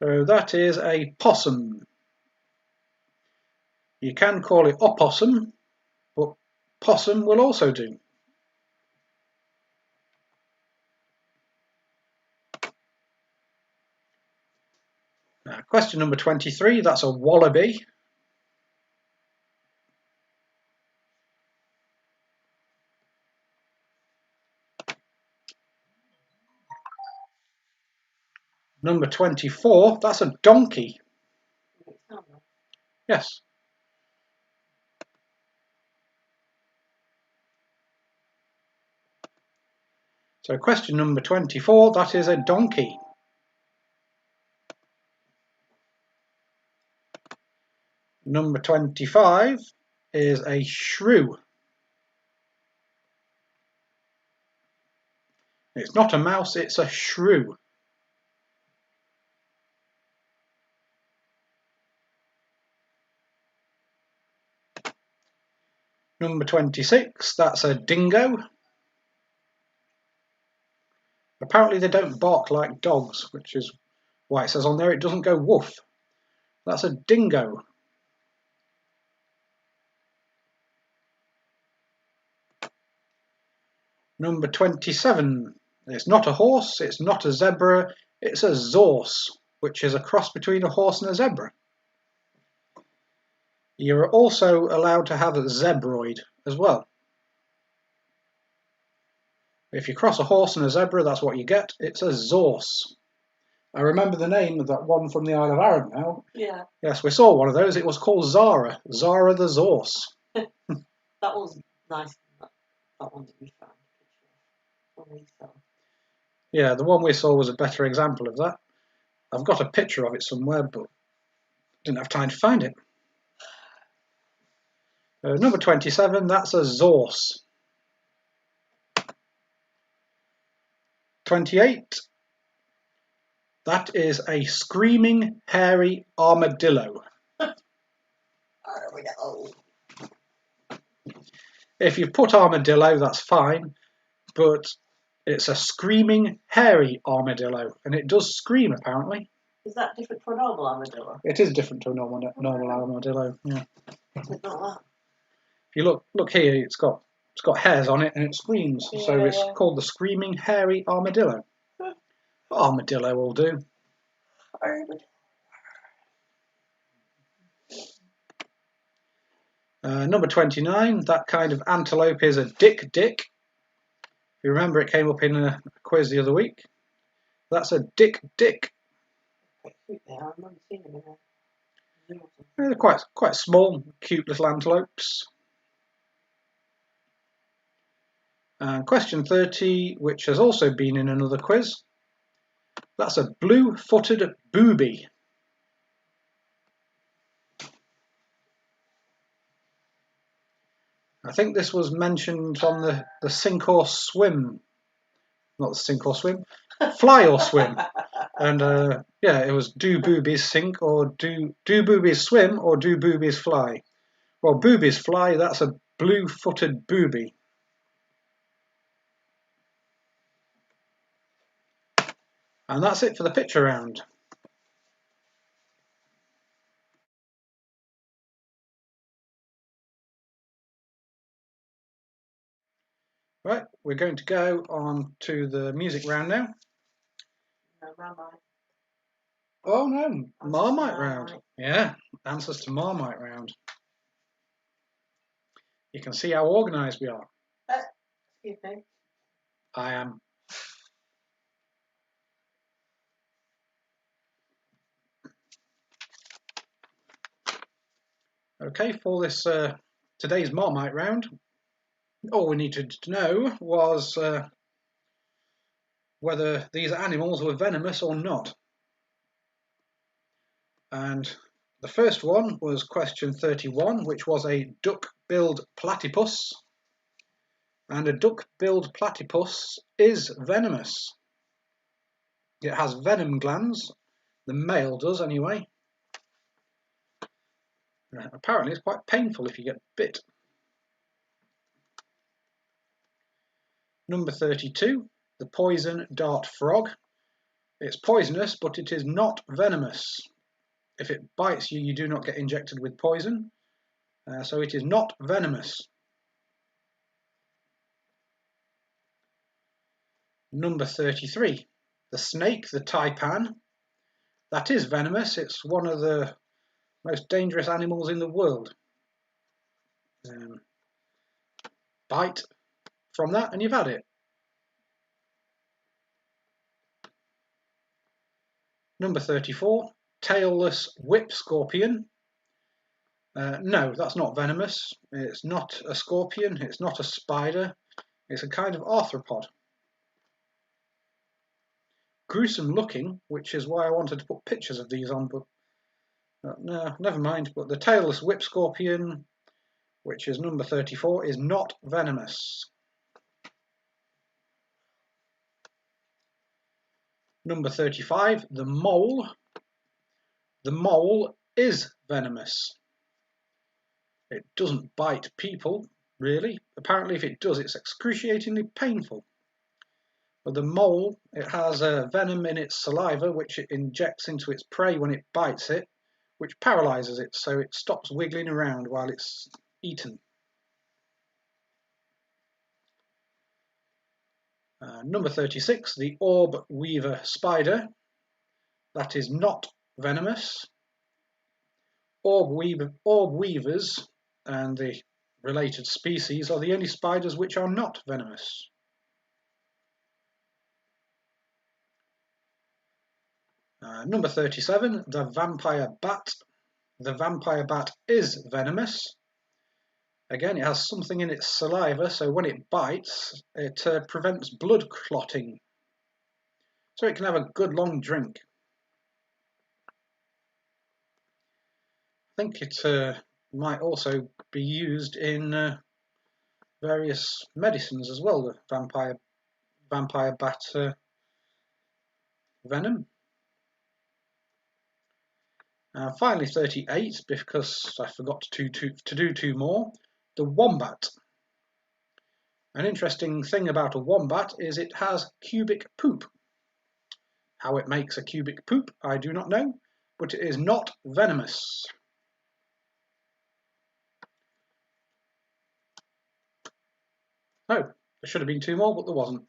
So that is a possum. You can call it opossum, but possum will also do. Question number 23, that's a wallaby. Number 24, that's a donkey. Yes. So question number 24, that is a donkey. Number 25 is a shrew. It's not a mouse, it's a shrew. Number 26, that's a dingo. Apparently they don't bark like dogs, which is why it says on there it doesn't go woof. That's a dingo. Number 27, it's not a horse, it's not a zebra, it's a zorse, which is a cross between a horse and a zebra. You're also allowed to have a zebroid as well. If you cross a horse and a zebra, that's what you get. It's a zorse. I remember the name of that one from the Isle of Arran now. Yeah. Yes, we saw one of those. It was called Zara. Zara the Zorse. That was nice. That one that we found. Yeah, the one we saw was a better example of that. I've got a picture of it somewhere, but didn't have time to find it. Number 27, that's a Zorse. 28, that is a screaming, hairy armadillo. If you put armadillo, that's fine, but it's a screaming, hairy armadillo, and it does scream apparently. Is that different to a normal armadillo? It is different to a normal armadillo. Yeah. It's not that. If you look here, it's got hairs on it and it screams. Yeah. So it's called the screaming, hairy armadillo. Armadillo will do. Number 29, that kind of antelope is a dick. If you remember, it came up in a quiz the other week. That's a dick. They're quite small, cute little antelopes. Question 30, which has also been in another quiz. That's a blue-footed booby. I think this was mentioned on the sink or swim. Not the sink or swim, fly or swim. And yeah, it was do boobies sink or do boobies swim or do boobies fly. Well, boobies fly, that's a blue-footed booby. And that's it for the picture round. Right, we're going to go on to the music round now. No, Marmite. Oh no, Answers Marmite to round. Marmite. Yeah, answers to Marmite round. You can see how organised we are. Excuse me. I am. Okay, for this today's Marmite round, all we needed to know was whether these animals were venomous or not. And the first one was question 31, which was a duck-billed platypus. And a duck-billed platypus is venomous. It has venom glands. The male does anyway. Apparently it's quite painful if you get bit. Number 32, the poison dart frog. It's poisonous, but it is not venomous. If it bites you, you do not get injected with poison, so it is not venomous. Number 33, the snake, the taipan. That is venomous. It's one of the most dangerous animals in the world. Bite from that and you've had it. Number 34, tailless whip scorpion. No, that's not venomous. It's not a scorpion. It's not a spider. It's a kind of arthropod. Gruesome looking, which is why I wanted to put pictures of these on, but no, never mind. But the tailless whip scorpion, which is number 34, is not venomous. Number 35, the mole. The mole is venomous. It doesn't bite people, really. Apparently, if it does, it's excruciatingly painful. But the mole, it has venom in its saliva, which it injects into its prey when it bites it, which paralyzes it, so it stops wiggling around while it's eaten. Number 36, the orb weaver spider. That is not venomous. Orb weavers and the related species are the only spiders which are not venomous. Number 37, the vampire bat. The vampire bat is venomous. Again, it has something in its saliva, so when it bites, it prevents blood clotting. So it can have a good long drink. I think it might also be used in various medicines as well, the vampire bat venom. Finally 38, because I forgot to do two more, the wombat. An interesting thing about a wombat is it has cubic poop. How it makes a cubic poop, I do not know, but it is not venomous. Oh, there should have been two more, but there wasn't.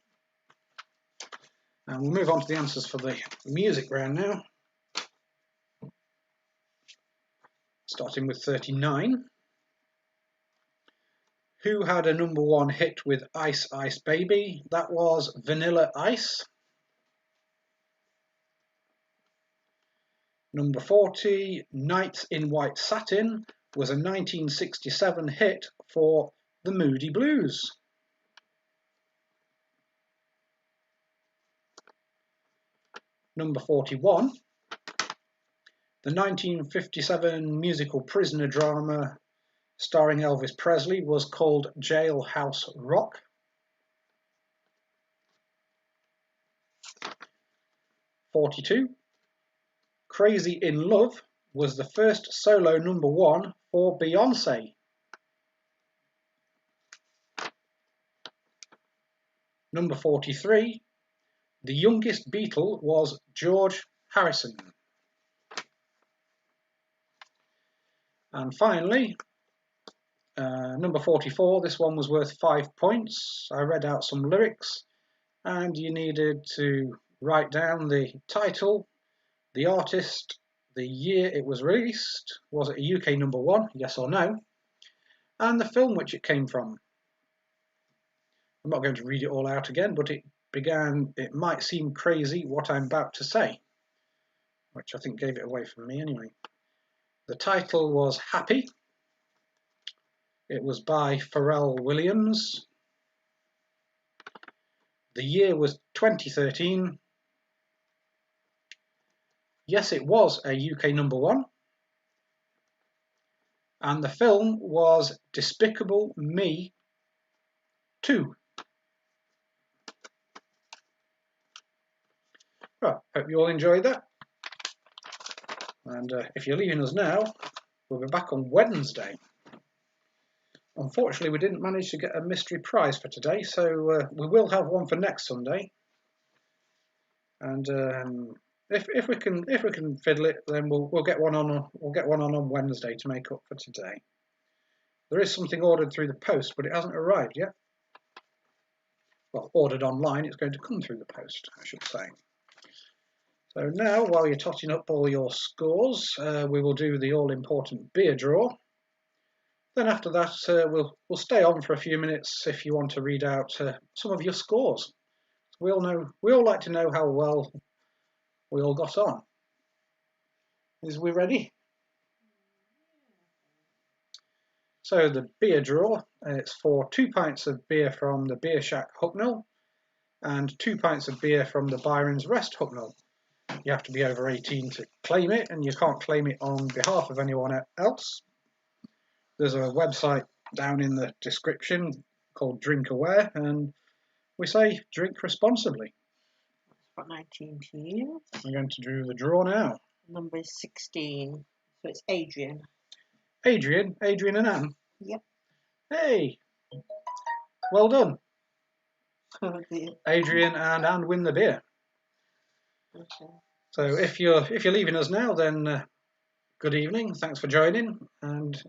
And we'll move on to the answers for the music round now. Starting with 39. Who had a number one hit with Ice Ice Baby? That was Vanilla Ice. Number 40, Nights in White Satin, was a 1967 hit for the Moody Blues. Number 41, the 1957 musical prisoner drama starring Elvis Presley was called Jailhouse Rock. '42, Crazy in Love was the first solo number one for Beyonce. Number 43, the youngest Beatle was George Harrison. And finally, number 44, this one was worth 5 points. I read out some lyrics and you needed to write down the title, the artist, the year it was released, was it a UK number 1, yes or no, and the film which it came from. I'm not going to read it all out again, but it might seem crazy what I'm about to say, which I think gave it away from me anyway. The title was Happy. It was by Pharrell Williams. The year was 2013. Yes, it was a UK number 1. And the film was Despicable Me 2. Well, hope you all enjoyed that. And if you're leaving us now, we'll be back on Wednesday. Unfortunately, we didn't manage to get a mystery prize for today, so we will have one for next Sunday. And if we can fiddle it, then we'll get one on Wednesday to make up for today. There is something ordered through the post, but it hasn't arrived yet. Well, ordered online, it's going to come through the post, I should say. So now, while you're totting up all your scores, we will do the all-important beer draw. Then after that, we'll stay on for a few minutes if you want to read out some of your scores. We all like to know how well we all got on. Is we ready? So the beer draw, it's for 2 pints of beer from the Beer Shack Hucknall and 2 pints of beer from the Byron's Rest Hucknall. You have to be over 18 to claim it, and you can't claim it on behalf of anyone else. There's a website down in the description called Drink Aware, and we say drink responsibly. Got 19 teams. I'm going to do the draw now. Number 16. So it's Adrian. Adrian and Anne? Yep. Hey! Well done. Oh dear. Adrian and Anne win the beer. Okay. So if you're leaving us now, then good evening. Thanks for joining. And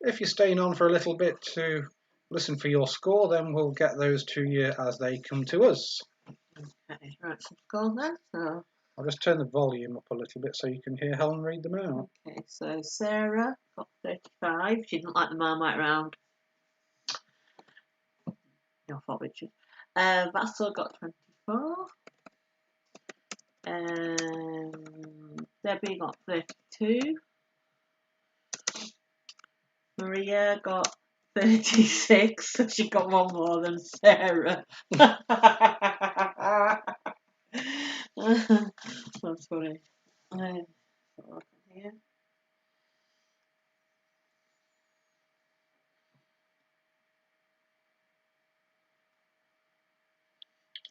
if you're staying on for a little bit to listen for your score, then we'll get those to you as they come to us. Okay, right, some scores then. So I'll just turn the volume up a little bit so you can hear Helen read them out. okay, so Sarah got 35. She didn't like the Marmite round. Your fault, Richard. Vassal got 24. Debbie got 32. Maria got 36, so she got one more than Sarah. That's funny. Here.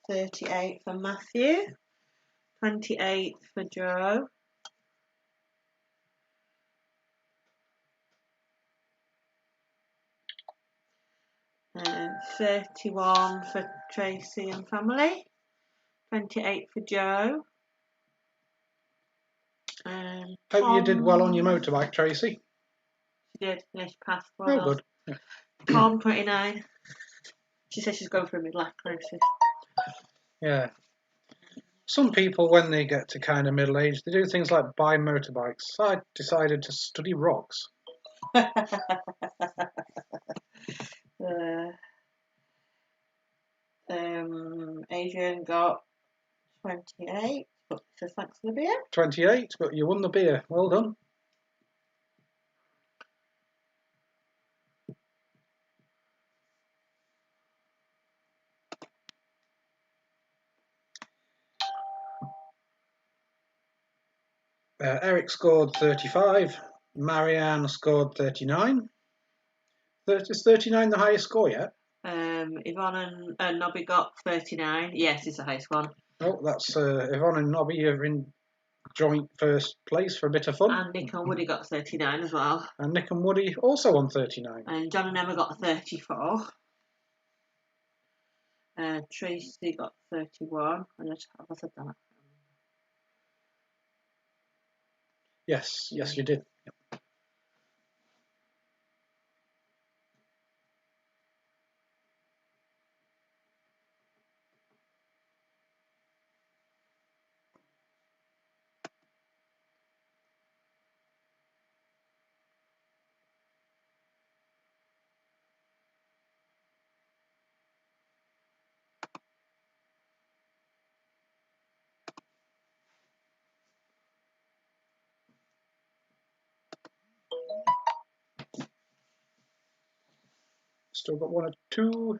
$38 for Matthew, 28 for Joe, 31 for Tracy and family, 28 for Joe. Hope you did well on your motorbike, Tracy. She did. Yeah, she passed. Well, good. Yeah. Tom, 29. She says she's going for a midlife crisis. Yeah. Some people, when they get to kind of middle age, they do things like buy motorbikes. I decided to study rocks. Adrian got 28, but says thanks for the beer. 28, but you won the beer. Well done. Eric scored 35. Marianne scored 39. Is 39 the highest score yet? Yvonne and Nobby got 39. Yes, it's the highest one. Oh, that's Yvonne and Nobby are in joint first place for a bit of fun. And Nick and Woody got 39 as well. And Nick and Woody also on 39. And John and Emma got 34. Tracy got 31. And have I said that? Yes, you did. Yep. Still got 1 or 2.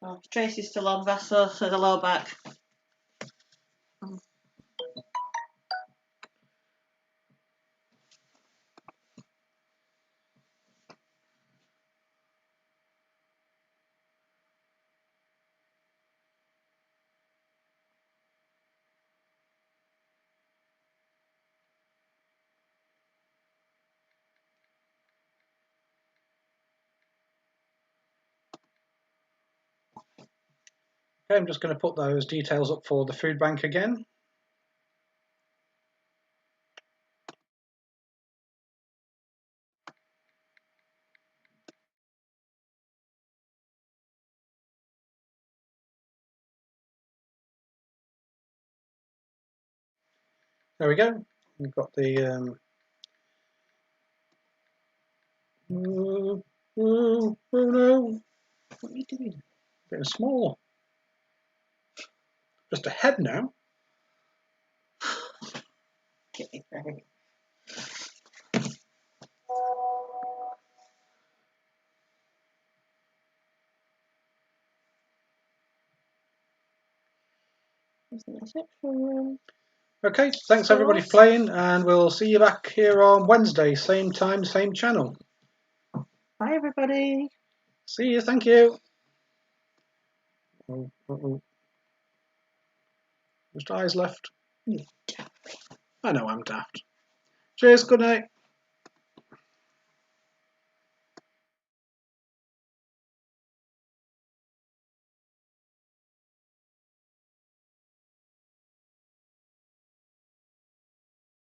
Oh, Tracy's still on. Vassal said hello back. Okay, I'm just going to put those details up for the food bank again. There we go. We've got the oh no! What are you doing? A bit small. Just a head now. Okay, thanks everybody for playing, and we'll see you back here on Wednesday, same time, same channel. Bye everybody. See you, thank you. Oh. Just eyes left. I know I'm daft. Cheers, good night.